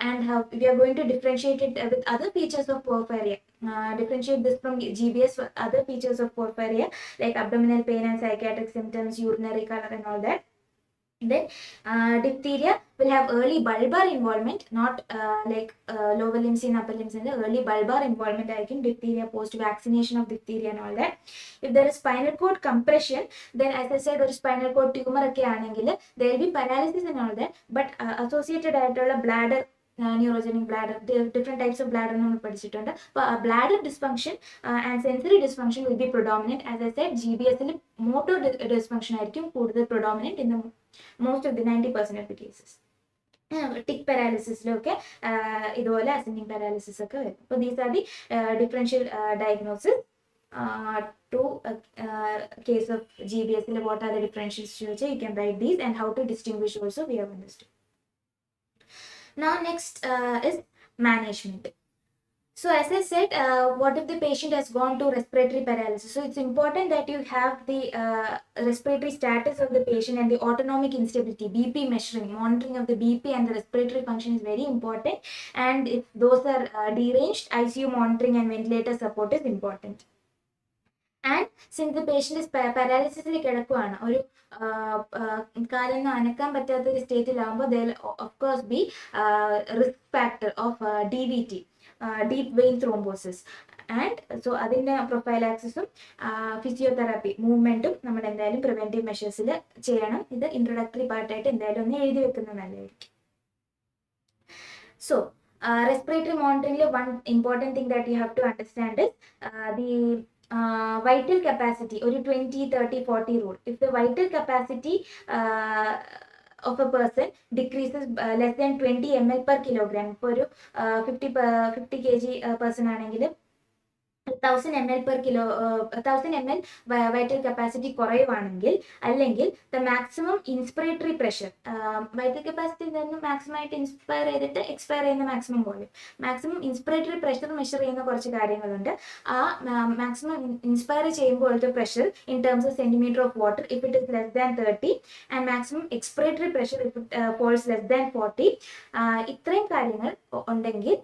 And we are going to differentiate it with other features of porphyria. Differentiate this from GBS with other features of porphyria like abdominal pain and psychiatric symptoms, urinary color and all that. Then diphtheria will have early bulbar involvement, not like lower limbs and upper limbs, and the early bulbar involvement ആയിരിക്കും diphtheria post vaccination of diphtheria and all that. If there is spinal cord compression, then as I said ഒരു spinal cord tumor ഒക്കെ ആണെങ്കിൽ there will be paralysis and all that, but associated ആയിട്ടുള്ള bladder neurogenic bladder, different types of bladder നമ്മൾ പഠിച്ചിട്ടുണ്ട്. അപ്പോൾ bladder dysfunction and sensory dysfunction will be predominant. As a said GBSൽ motor dysfunction ആയിരിക്കും കൂടുതൽ predominant in the most of the 90% of the cases. Tick പാരാലിസിസിലൊക്കെ ഇതുപോലെ ascending paralysis ഒക്കെ വരും. അപ്പോൾ these are the differential diagnosis to case of GBS. What are the differentials? You can write these, and how to distinguish also we have understood. Now next is management. So as I said, what if the patient has gone to respiratory paralysis? So it's important that you have the respiratory status of the patient and the autonomic instability, BP measuring, monitoring of the BP and the respiratory function is very important. And if those are deranged, ICU monitoring and ventilator support is important. And since the patient is paralysis കിടക്കുകയാണ്, ഒരു കാലൊന്നും അനക്കാൻ പറ്റാത്ത ഒരു സ്റ്റേറ്റിലാകുമ്പോൾ there will of course be risk factor of DVT. deep vein thrombosis. And so അതിൻ്റെ പ്രൊഫൈലാക്സിസും physiotherapy മൂവ്മെൻറ്റും നമ്മൾ എന്തായാലും preventive മെഷേഴ്സിൽ ചെയ്യണം. ഇത് introductory പാർട്ടായിട്ട് എന്തായാലും ഒന്ന് എഴുതി വെക്കുന്നത് നല്ലതായിരിക്കും. So respiratory monitoring, one important thing that you have to understand is the vital capacity or 20 30 40 rule. If the vital capacity of a person decreases less than 20 ml per kilogram, for 50 kg person ആണെങ്കിൽ 1000 ml per kilo 1000 ml vital capacity കുറയുവാണെങ്കിൽ, അല്ലെങ്കിൽ the maximum inspiratory pressure, vital capacity നിന്ന് maximum ആയിട്ട് inspire ചെയ്തിട്ട് expire ചെയ്യുന്ന maximum volume, maximum inspiratory pressure measure ചെയ്യുന്ന കുറച്ച് കാര്യങ്ങളുണ്ട്. ആ മാക്സിമം ഇൻസ്പയർ ചെയ്യുമ്പോഴത്തെ pressure in terms of centimetre of water if it is less than 30 and maximum expiratory pressure if it falls less than 40. ഇത്രയും കാര്യങ്ങൾ ഉണ്ടെങ്കിൽ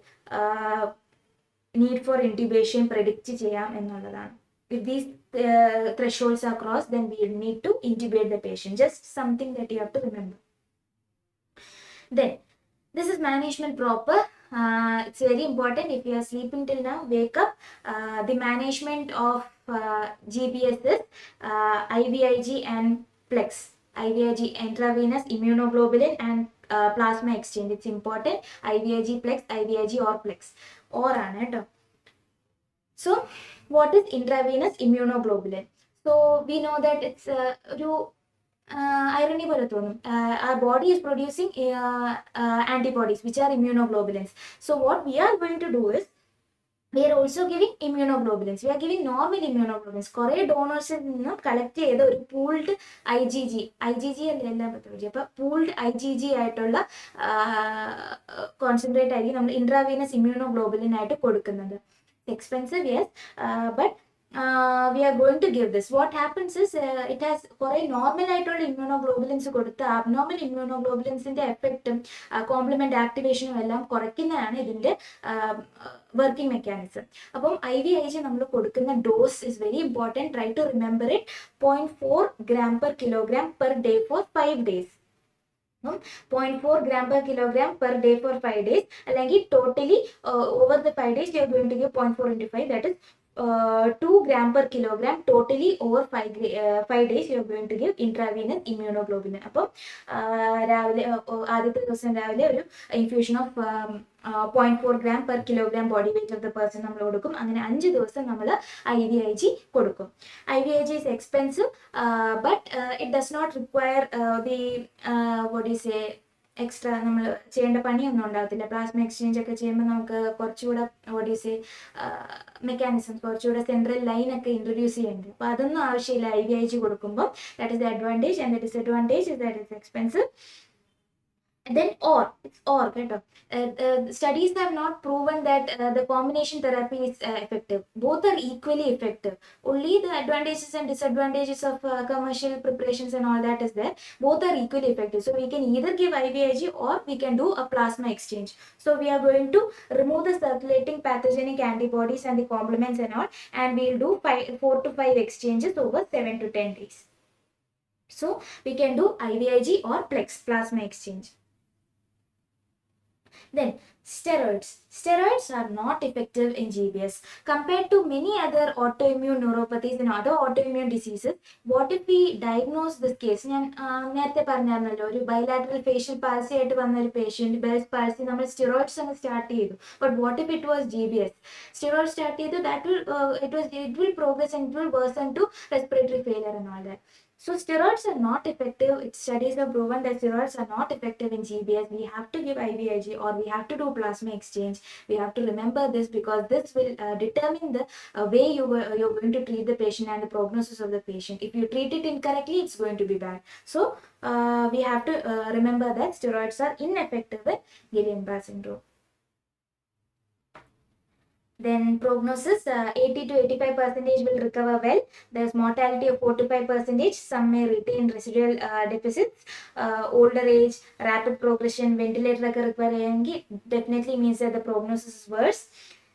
need for intubation predict ചെയ്യാം എന്നുള്ളതാണ്. If these thresholds are crossed, then we need to intubate the patient. Just something that you have to remember. Then this is management proper. It's very important. If you are sleeping till now, wake up. The management of GBS is IVIG and PLEX. IVIG, intravenous immunoglobulin, and plasma exchange. It's important. IVIG PLEX, IVIG or PLEX. Or ആണ് കേട്ടോ. So what is intravenous immunoglobulin? So we know that it's ഒരു irony പോലെ തോന്നും. Our body is producing antibodies which are immunoglobulins. So what we are going to do is we are also giving immunoglobulins. We are giving normal immunoglobulins. കുറേ ഡോണേഴ്സിൽ നിന്നും collect ചെയ്ത ഒരു pooled IgG അല്ല എല്ലാം pathology, അപ്പോൾ pooled IgG ആയിട്ടുള്ള concentrate ആയിരിക്കും നമ്മൾ ഇൻട്രാവീനസ് ഇമ്മ്യൂണോഗ്ലോബുലിൻ ആയിട്ട് കൊടുക്കുന്നത്. Expensive yes, but we are going to give this. What happens is it has കുറേ നോർമൽ ആയിട്ടുള്ള ഇമ്മ്യൂണോഗ്ലോബുലിൻസ് കൊടുത്ത് അബ്നോർമൽ ഇമ്മ്യൂണോഗ്ലോബുലിൻസിന്റെ എഫക്റ്റും കോംപ്ലിമെന്റ് ആക്ടിവേഷനും എല്ലാം കുറയ്ക്കുന്നതാണ് ഇതിന്റെ വർക്കിംഗ് മെക്കാനിസം. അപ്പം IVIG നമ്മൾ കൊടുക്കുന്ന dose is very important. Try to remember it. 0.4 gram per kilogram per day for 5 days. 0.4 gram per kilogram per day for 5 days. അല്ലെങ്കിൽ totally over the 5 days you are going to give 0.4 into 5, that is 2 gram per kilogram totally over 5 days you are going to give intravenous immunoglobulin. അപ്പോൾ രാവിലെ ആദ്യത്തെ ദിവസം രാവിലെ ഒരു infusion of 0.4 gram per kilogram body weight of the person നമ്മൾ കൊടുക്കും. അങ്ങനെ 5 ദിവസം നമ്മൾ IVIG കൊടുക്കും. IVIG is expensive, but it does not require the what do you say extra നമ്മൾ ചെയ്യേണ്ട പണിയൊന്നും ഉണ്ടാകത്തില്ല. പ്ലാസ്മ എക്സ്ചേഞ്ച് ഒക്കെ ചെയ്യുമ്പോൾ നമുക്ക് കുറച്ചുകൂടെ ഓഡീസ് മെക്കാനിസംസ് കുറച്ചുകൂടെ സെൻട്രൽ ലൈൻ ഒക്കെ ഇൻട്രൊഡ്യൂസ് ചെയ്യേണ്ടത്. അപ്പോൾ അതൊന്നും ആവശ്യമില്ല IVIG കൊടുക്കുമ്പോൾ. That is the advantage. And the disadvantage is that it's expensive. Then it's കേട്ടോ. Studies have not proven that the combination therapy is effective. Both are equally effective. Only the advantages and disadvantages of commercial preparations and all that is there. Both are equally effective. So we can either give IVIG or we can do a plasma exchange. So we are going to remove the circulating pathogenic antibodies and the complements and all, and we'll do 4 to 5 exchanges over 7 to 10 days. So we can do IVIG or PLEX, plasma exchange. Then steroids are not effective in GBS compared to many other autoimmune neuropathies and other autoimmune diseases. What if we diagnose this case? ഞാൻ നേരത്തെ പറഞ്ഞായിരുന്നല്ലോ, ഒരു bilateral facial palsy ആയിട്ട് വന്ന ഒരു patient, bells palsy, നമ്മൾ steroids അങ്ങ് start ചെയ്തു. But what if it was GBS? Steroid start ചെയ്തു, it will progress and it will worsen to respiratory failure and all that. So steroids are not effective. Studies have proven that steroids are not effective in GBS. We have to give IVIG or we have to do plasma exchange. We have to remember this because this will determine the way you're going to treat the patient and the prognosis of the patient. If you treat it incorrectly, it's going to be bad. So we have to remember that steroids are ineffective with Guillain Barre Syndrome. Then prognosis, 80 to 85% will recover well. There's mortality of 4 to 5%. Some may retain residual deficits. Older age, rapid progression, ventilator require definitely means that the prognosis is worse.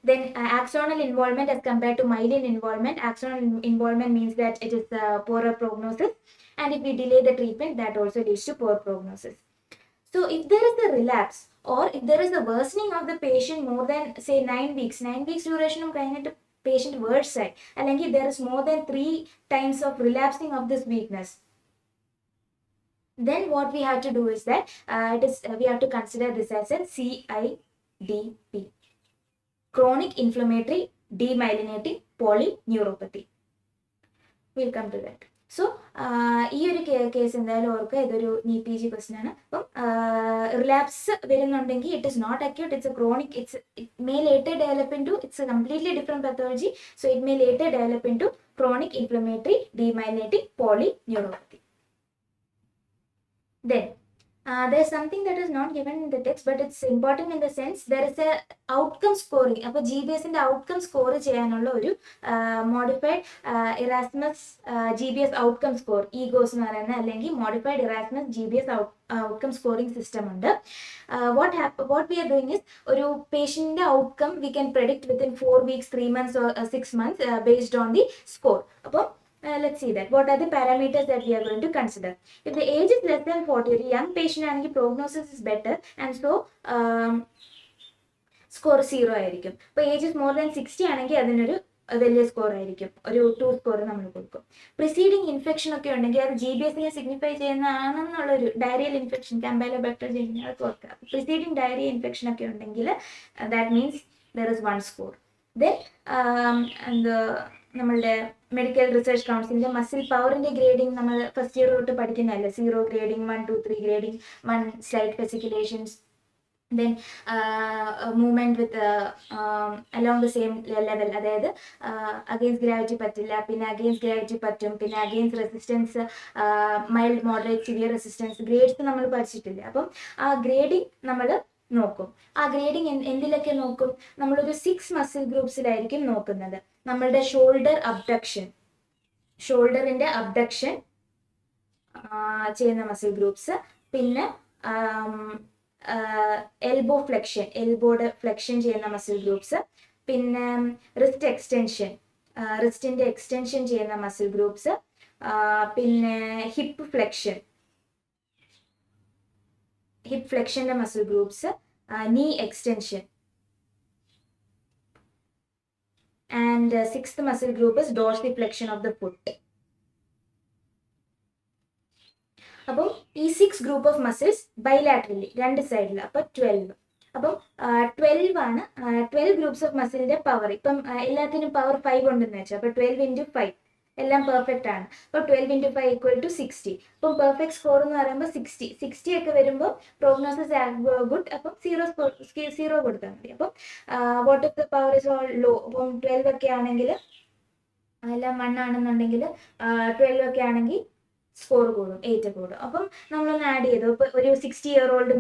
Then axonal involvement as compared to myelin involvement. Axonal involvement means that it is poorer prognosis. And if we delay the treatment, that also leads to poor prognosis. So if there is a relapse or if there is a worsening of the patient more than say 9 weeks duration കഴിഞ്ഞിട്ട് patient worse ആയി അല്ലെങ്കിൽ there is more than 3 times of relapsing of this weakness, then what we have to do is that we have to consider this as a CIDP, chronic inflammatory demyelinating polyneuropathy. We'll come to that. So ഈ ഒരു case എന്തായാലും ഓർക്കുക, ഇതൊരു NEET PG question ആണ്. അപ്പം relapse വരുന്നുണ്ടെങ്കിൽ it is not acute, it's a chronic, it may later develop into, it's a completely different pathology, so it may later develop into chronic inflammatory demyelinating polyneuropathy. Then there's something that is not given in the text, but it's important in the sense there is a outcome scoring. അപ്പോൾ GBS ന്റെ outcome score ചെയ്യാനുള്ള ഒരു modified Erasmus GBS outcome score, Egoss എന്ന് പറയുന്ന അല്ലെങ്കിൽ modified Erasmus GBS outcome scoring system ഉണ്ട്. what we are doing is ഒരു പേഷ്യന്റിന്റെ outcome we can predict within 4 weeks, 3 months or 6 months based on the score. അപ്പോൾ let's see that. What are the parameters that we are going to consider? If the age is less than 40, a young patient and prognosis is better, and so score 0 ആയിരിക്കും. ഇപ്പോൾ age is more than 60 ആണെങ്കിൽ അതിനൊരു വലിയ score ആയിരിക്കും, ഒരു 2 score നമ്മൾ കൊടുക്കും. Preceding infection ഒക്കെ ഉണ്ടെങ്കിൽ അത് GBS സിഗ്നിഫൈ ചെയ്യുന്നതാണെന്നുള്ളൊരു ഡയറിയൽ ഇൻഫെക്ഷൻ, കാമ്പൈലോബാക്ടർ ജെനിനി, അതൊക്കെ ഓർക്കുക. പ്രിസീഡിങ് ഡയറിയ ഇൻഫെക്ഷൻ ഒക്കെ ഉണ്ടെങ്കിൽ that means there is 1 score. Then നമ്മളുടെ മെഡിക്കൽ റിസർച്ച് കൗൺസിലിന്റെ മസിൽ പവറിന്റെ ഗ്രേഡിംഗ് നമ്മൾ ഫസ്റ്റ് ഇയർ തൊട്ട് പഠിക്കുന്നതല്ലേ, 0 grading, 1, 2, 3 grading, 1 slight fasciculations, then movement with along the same level, അതായത് അഗെയിൻസ്റ്റ് ഗ്രാവിറ്റി പറ്റില്ല, പിന്നെ അഗെയിൻസ്റ്റ് ഗ്രാവിറ്റി പറ്റും, പിന്നെ against resistance, mild, moderate, severe resistance grades നമ്മൾ പഠിച്ചിട്ടില്ല. അപ്പം ആ ഗ്രേഡിംഗ് നമ്മൾ നോക്കും. ആ ഗ്രേഡിംഗ് എന്തിലൊക്കെ നോക്കും? നമ്മളൊരു 6 മസിൽ ഗ്രൂപ്പ്സിലായിരിക്കും നോക്കുന്നത്. നമ്മളുടെ ഷോൾഡറിന്റെ അബ്ഡക്ഷൻ ചെയ്യുന്ന മസിൽ ഗ്രൂപ്പ്സ്, പിന്നെ എൽബോ ഫ്ലെക്ഷൻ, എൽബോയുടെ ഫ്ലെക്ഷൻ ചെയ്യുന്ന മസിൽ ഗ്രൂപ്പ്സ്, പിന്നെ റിസ്റ്റ് എക്സ്റ്റൻഷൻ, റിസ്റ്റിന്റെ എക്സ്റ്റൻഷൻ ചെയ്യുന്ന മസിൽ ഗ്രൂപ്പ്സ്, പിന്നെ ഹിപ്പ് ഫ്ലെക്ഷന്റെ muscle groups, knee extension, and sixth muscle group is dorsiflexion of the foot. അപ്പം ഈ 6 ഗ്രൂപ്പ് ഓഫ് മസിൽസ് ബൈലാറ്ററലി രണ്ട് സൈഡിൽ, അപ്പം 12. അപ്പം 12 ആണ് 12 ഗ്രൂപ്പ്സ് ഓഫ് മസിലിന്റെ പവർ. ഇപ്പം എല്ലാത്തിനും പവർ 5 ഉണ്ടെന്ന് വെച്ചാൽ അപ്പോൾ 12 × 5 എല്ലാം പെർഫെക്റ്റ് ആണ്. അപ്പോൾ 12 × 5 = 60. അപ്പം പെർഫെക്റ്റ് സ്കോർ എന്ന് പറയുമ്പോൾ 60 ഒക്കെ വരുമ്പോൾ പ്രോഗ്നോസിസ് ഗുഡ്, അപ്പം 0 കൊടുത്താൽ മതി. അപ്പം what if the power is all low, അപ്പം 12 ഒക്കെ ആണെങ്കിൽ, എല്ലാം 1 ആണെന്നുണ്ടെങ്കിൽ 12 ഒക്കെ ആണെങ്കിൽ സ്കോർ കൂടും, 8 കൂടും. അപ്പം നമ്മളൊന്ന് ആഡ് ചെയ്തു. ഇപ്പം ഒരു 60 year old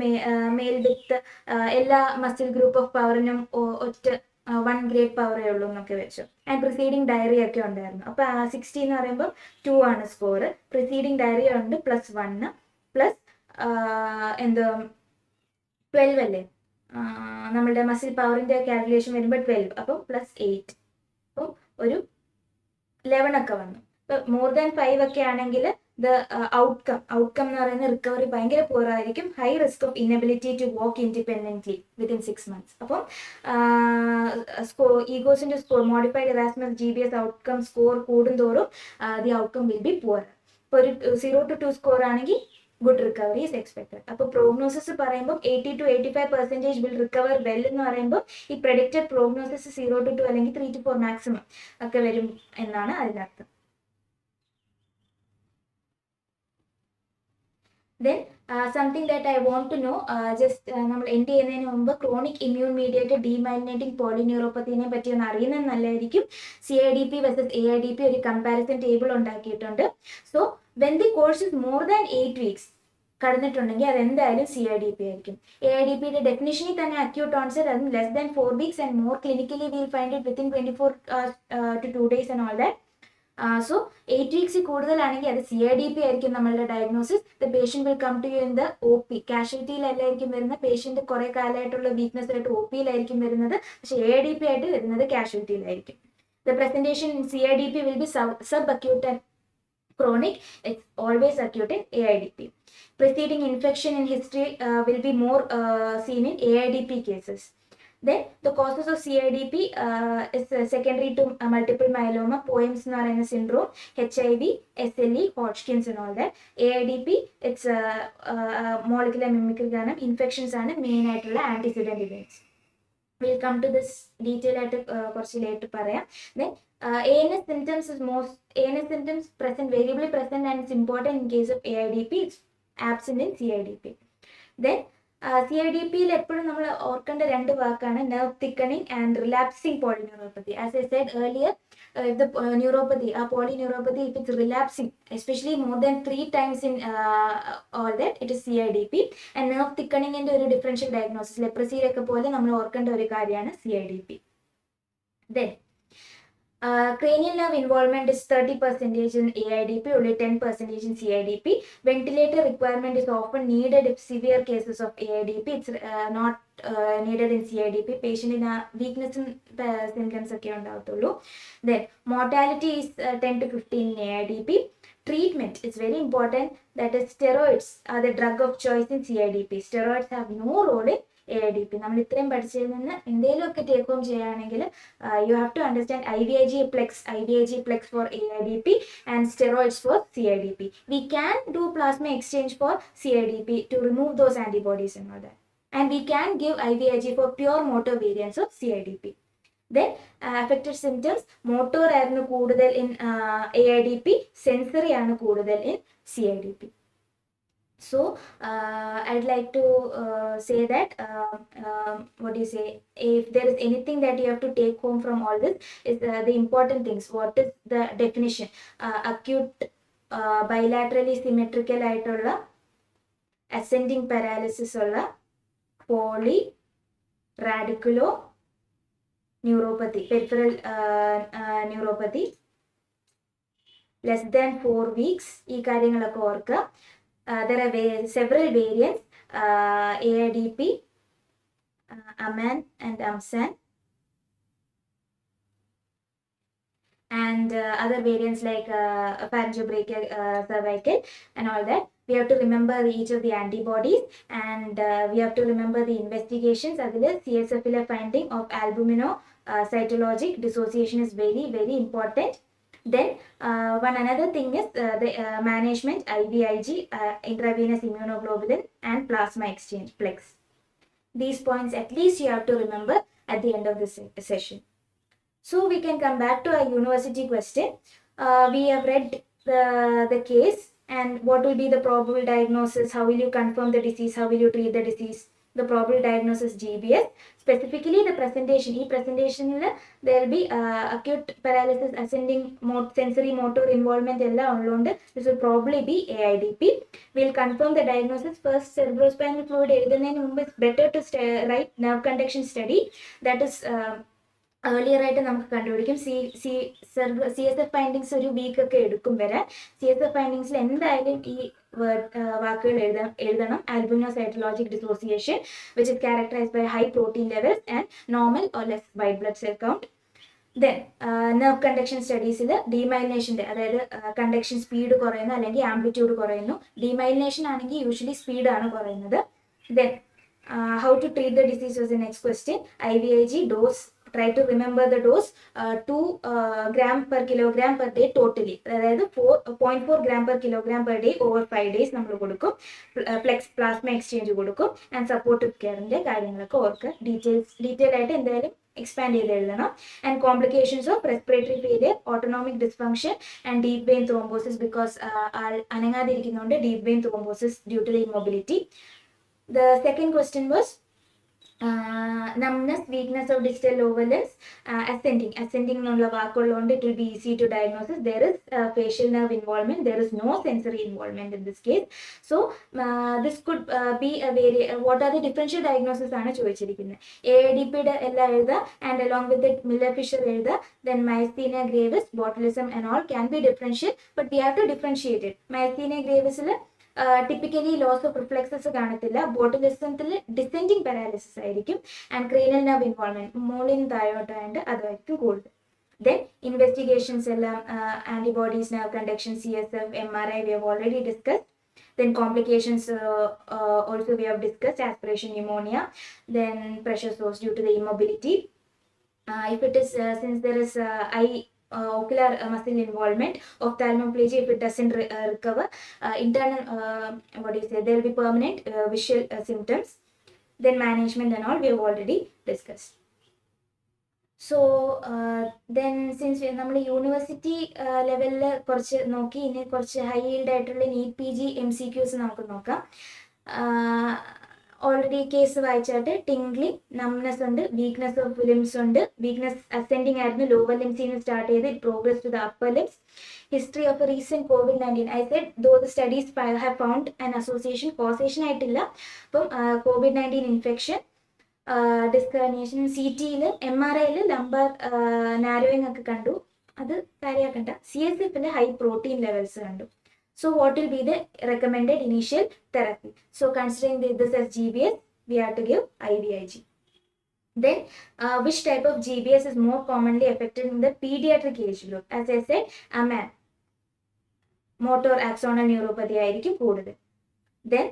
മെയിൽ വിത്ത് എല്ലാ മസിൽ ഗ്രൂപ്പ് ഓഫ് പവറിനും ഒറ്റ 1 ഗ്രേഡ് പവറേ ഉള്ളൂ എന്നൊക്കെ വെച്ചു. ആൻഡ് പ്രിസീഡിങ് ഡയറി ഒക്കെ ഉണ്ടായിരുന്നു. അപ്പൊ 60 എന്ന് പറയുമ്പോൾ 2 ആണ് സ്കോർ. പ്രിസീഡിങ് ഡയറി ഉണ്ട് +1 പ്ലസ് 12 അല്ലേ, നമ്മളുടെ മസിൽ പവറിന്റെ കാൽക്കുലേഷൻ വരുമ്പോൾ 12, അപ്പം +8, അപ്പം ഒരു 11 ഒക്കെ വന്നു. ഇപ്പൊ മോർ ദാൻ 5 ഒക്കെ ആണെങ്കിൽ ദ ഔട്ട്കം എന്ന് പറയുന്ന റിക്കവറി ഭയങ്കര പൂർ ആയിരിക്കും. High risk of inability to walk independently within 6 months. അപ്പം ഈഗോസിന്റെ score, modified Erasmus GBS outcome score കൂടുന്തോറും the outcome will be poor. ഇപ്പോൾ ഒരു 0 to 2 സ്കോർ ആണെങ്കിൽ ഗുഡ് റിക്കവറി ഈസ് എക്സ്പെക്ടഡ്. അപ്പോൾ പ്രോഗ്നോസിസ് പറയുമ്പോൾ 80 to 85% വിൽ റിക്കവർ വെൽ എന്ന് പറയുമ്പോൾ ഈ പ്രഡിക്റ്റഡ് പ്രോഗ്നോസിസ് 0 to 2 അല്ലെങ്കിൽ 3 to 4 മാക്സിമം ഒക്കെ വരും എന്നാണ് അതിനർത്ഥം. Then something that I want to know, നമ്മൾ എൻഡ് ചെയ്യുന്നതിന് മുമ്പ് ക്രോണിക് ഇമ്മ്യൂൺ മീഡിയേറ്റഡ് ഡീമൈലിനേറ്റിംഗ് പോളിന്യൂറോപ്പത്തിനെ പറ്റി ഒന്ന് അറിയുന്നത് നല്ലതായിരിക്കും. CIDP versus AIDP ഒരു കമ്പാരിസൺ ടേബിൾ ഉണ്ടാക്കിയിട്ടുണ്ട്. So when the course is more than 8 weeks കടന്നിട്ടുണ്ടെങ്കിൽ അത് എന്തായാലും CIDP ആയിരിക്കും. AIDPയുടെ ഡെഫിനിഷനിൽ തന്നെ അക്യൂട്ട് ഓൺസെറ്റ്, അതും less than 4 weeks and more clinically will find it within 24 to 2 days and all that. So 8 weeks കൂടുതലാണെങ്കിൽ അത് CIDP ആയിരിക്കും നമ്മളുടെ diagnosis. The patient will come to you in the OP. കാഷ്വാലിറ്റിയിലല്ലായിരിക്കും വരുന്ന patient കുറെ കാലമായിട്ടുള്ള weakness ആയിട്ട് OPയിലായിരിക്കും വരുന്നത്. പക്ഷെ AIDP ആയിട്ട് വരുന്നത് കാഷ്വാലിറ്റിയിലായിരിക്കും. The presentation in CIDP will be subacute and Chronic, it's always acute in AIDP. Preceding infection in history will be more seen in AIDP cases. Then the causes of CIDP is secondary to multiple myeloma, POEMS syndrome, HIV, SLE, Hodgkin's and all that. AIDP, it's molecular mimicry infections and main antecedent events. We'll come to this detail at later. Then ANS symptoms is ANS symptoms present, variably present, and it's important in case of AIDP. It's absent in CIDP. Then CIDP എപ്പോഴും നമ്മൾ ഓർക്കേണ്ട രണ്ട് വാക്കാണ് nerve thickening and relapsing polyneuropathy. As I said earlier, if the neuropathy, polyneuropathy, if it's relapsing, especially more than 3 times in all that, it is CIDP. And nerve thickening ന്റെ ഒരു differential diagnosis, leprosy ഒക്കെ പോലെ നമ്മൾ ഓർക്കേണ്ട ഒരു കാര്യമാണ് CIDP. Then cranial nerve involvement is 30% in AIDP, only 10% in CIDP. Ventilator requirement is often needed if severe cases of AIDP. It's not needed in CIDP. Patient in weakness symptoms. Then mortality is 10 to 15 in AIDP. Treatment is very important. That is, steroids are the drug of choice in CIDP. Steroids have no role in AIDP. നമ്മൾ ഇത്രയും പഠിച്ചതിൽ നിന്ന് എന്തെങ്കിലുമൊക്കെ take home ചെയ്യുകയാണെങ്കിൽ you have to understand IVIG plex for AIDP and steroids for CIDP. We can do plasma exchange for CIDP to remove those antibodies and all that. And we can give IVIG for pure motor variants of CIDP. Then affected symptoms, motor ആയിരുന്നു കൂടുതൽ in AIDP, sensory ആണ് കൂടുതൽ in CIDP. So I'd like to say that what do you say, if there is anything that you have to take home from all this is the important things. What is the definition? Acute bilaterally symmetrical ആയിട്ടുള്ള ascending paralysis ഉള്ള polyradiculo neuropathy, peripheral neuropathy, less than 4 weeks. ഈ കാര്യങ്ങളൊക്കെ ഓർക്കുക. There are several variants, AIDP, AMAN and AMSAN, and other variants like pharyngobrachial, cervical and all that. We have to remember each of the antibodies, and we have to remember the investigations. Adile CSF finding of albuminocytologic dissociation is very, very important. Then one another thing is the management, IVIG, intravenous immunoglobulin and plasma exchange, plex. These points at least you have to remember at the end of this session. So we can come back to our university question. We have read the case and what will be the probable diagnosis, how will you confirm the disease, how will you treat the disease. The probable diagnosis GBS, specifically the presentation. In presentation there will be acute paralysis, ascending sensory motor involvement. This will probably be AIDP. We'll confirm the diagnosis. First, cerebrospinal fluid. It's better to write nerve conduction study. That is earlier ആയിട്ട് നമുക്ക് കണ്ടുപിടിക്കും. CSF findings ഒരു week ഒക്കെ എടുക്കും വരാൻ. CSF ഫൈൻഡിങ്സിൽ എന്തായാലും ഈ വാക്കുകൾ എഴുതണം. Albuminocytologic dissociation, which is characterized by high protein levels and normal or less white blood cell count. Then nerve conduction സ്റ്റഡീസിൽ ഡീമൈലിനേഷൻ്റെ, അതായത് കണ്ടക്ഷൻ സ്പീഡ് കുറയുന്നു അല്ലെങ്കിൽ ആംപ്ലിറ്റ്യൂഡ് കുറയുന്നു. ഡീമൈലിനേഷൻ ആണെങ്കിൽ യൂഷ്വലി സ്പീഡാണ് കുറയുന്നത്. Then how to treat the disease was the next question. IVIG dose, try to remember the dose, 2 gram per kilogram per day totally. അതായത് 0.4 gram per kilogram per day over 5 days നമ്മൾ കൊടുക്കും. Plasma exchange കൊടുക്കും. And supportive കെയറിൻ്റെ കാര്യങ്ങളൊക്കെ ഓർക്കുക. Detail ആയിട്ട് എന്തായാലും expand ചെയ്ത് എഴുതണം. And complications of respiratory failure, autonomic dysfunction and deep vein thrombosis, because ആൾ അനങ്ങാതിരിക്കുന്നതുകൊണ്ട് deep vein thrombosis due to the immobility. The second question was numbness, weakness of distal lower limbs, ascending എന്നുള്ള വാക്കുള്ളതുകൊണ്ട് it will be easy to diagnose. There is facial nerve involvement, there is no sensory involvement in this case. So this could be a what are the differential diagnosis ആണ് ചോദിച്ചിരിക്കുന്നത്. AIDPയുടെ എല്ലാം എഴുതുക, and along with it Miller-Fisher എഴുതുക. Then myasthenia gravis, botulism and all can be differential, but we have to differentiate it. myasthenia gravisൽ typically loss of reflexes കാണത്തില്ല. ബോട്ടുലിസത്തിൽ descending paralysis ആയിരിക്കും. And cranial nerve involvement മുകളിൽ താഴോട്ട് and അതായിരിക്കും കൂടുതൽ. Then investigations antibodies, nerve conduction, CSF, MRI we have already discussed. Then complications also we have discussed, aspiration pneumonia, then pressure source due to the immobility. If it is since there is eye ocular muscle involvement, ophthalmoplegia, if it doesn't recover, internal there will be permanent visual symptoms. Then management and all we have already discussed. So then since നമ്മൾ university ലെവലിൽ കുറച്ച് നോക്കി, ഇനി കുറച്ച് high yield ആയിട്ടുള്ള NEET PG MCQs നമുക്ക് നോക്കാം. Already case വായിച്ചായിട്ട് ടിംഗ്ലിംഗ്, നംനെസ് ഉണ്ട്, വീക്ക്നെസ് ഓഫ് ലിംസ് ഉണ്ട്. വീക്ക്നെസ് അസെൻഡിങ് ആയിരുന്നു, ലോവർ ലിംസിൽ സ്റ്റാർട്ട് ചെയ്ത് it progress to the upper limbs. History of recent COVID-19, I said though the studies have found an association, causation ആയിട്ടില്ല. അപ്പം COVID-19 infection, disc herniation, CTയിൽ MRIയിൽ lumbar narrowing ഒക്കെ കണ്ടു, അത് കാര്യമാക്കണ്ട. CSF ഹൈ പ്രോട്ടീൻ ലെവൽസ് കണ്ടു. So what will be the recommended initial therapy? So considering this as GBS, we have to give IVIG. Then which type of GBS is more commonly affected in the pediatric age group? As I said, AMAN, motor axonal neuropathy ആയിരിക്കും കൂടുതൽ. Then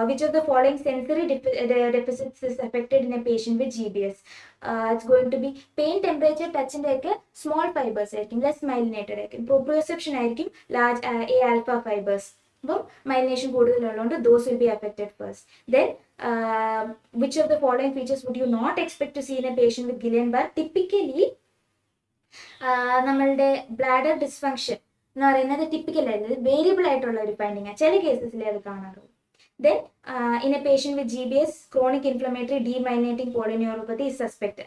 which of the following sensory deficits is affected in a patient with GBS? It's going to be pain, temperature, touch and small fibers ആയിരിക്കും, less myelinated ആയിരിക്കും. Proprioception ആയിരിക്കും large A alpha fibers. അപ്പം myelination കൂടുതലുള്ളതുകൊണ്ട് those will be affected first. Then which of the following features would you not expect to see in a patient with Guillain Barre? Typically നമ്മളുടെ bladder dysfunction എന്ന് പറയുന്നത് typical ആയിട്ട് variable ആയിട്ടുള്ള ഒരു finding ആണ്, ചില കേസസിലേ അത് കാണാറുള്ളൂ. Then in a patient with GBS, chronic inflammatory demyelinating polyneuropathy is suspected.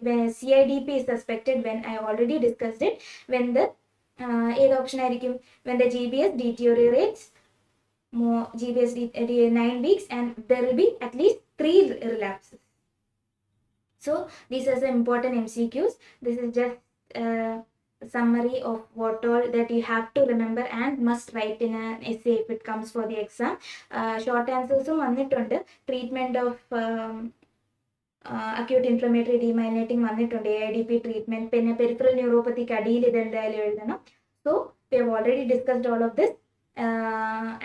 When CIDP is suspected, when I already discussed it, when the option when the GBS deteriorates, GBS 9 weeks and there will be at least 3 relapses. So these are the important MCQs. This is just summary of what all that you have to remember and must write in an essay if it comes for the exam. Short answers vannittunde. Treatment of acute inflammatory demyelinating vannittunde, AIDP treatment, pinne peripheral neuropathy kadiyil idu endayalum ezhudanam. So we have already discussed all of this.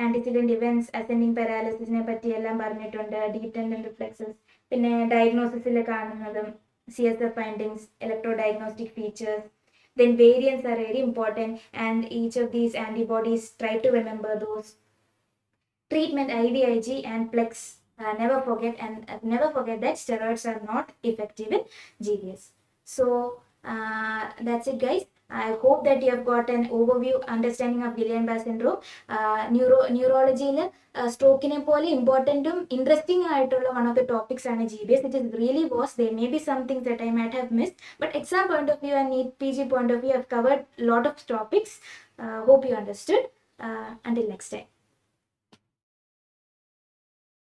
Antecedent events, ascending paralysis ne patti ellam parnittunde, deep tendon reflexes, pinne diagnosis il കാണുന്നതും, CSF findings, electrodiagnostic features. Then variants are very important and each of these antibodies, try to remember those. Treatment IVIG and Plex, never forget that steroids are not effective in GBS. So that's it guys. I hope that you have got an overview understanding of Guillain Barre syndrome. Neurology stroke in pole important interesting one of the topics on GBS. It is really was. There may be some things that I might have missed, but exam point of view and NEET PG point of view, I have covered a lot of topics. Hope you understood. Until next time.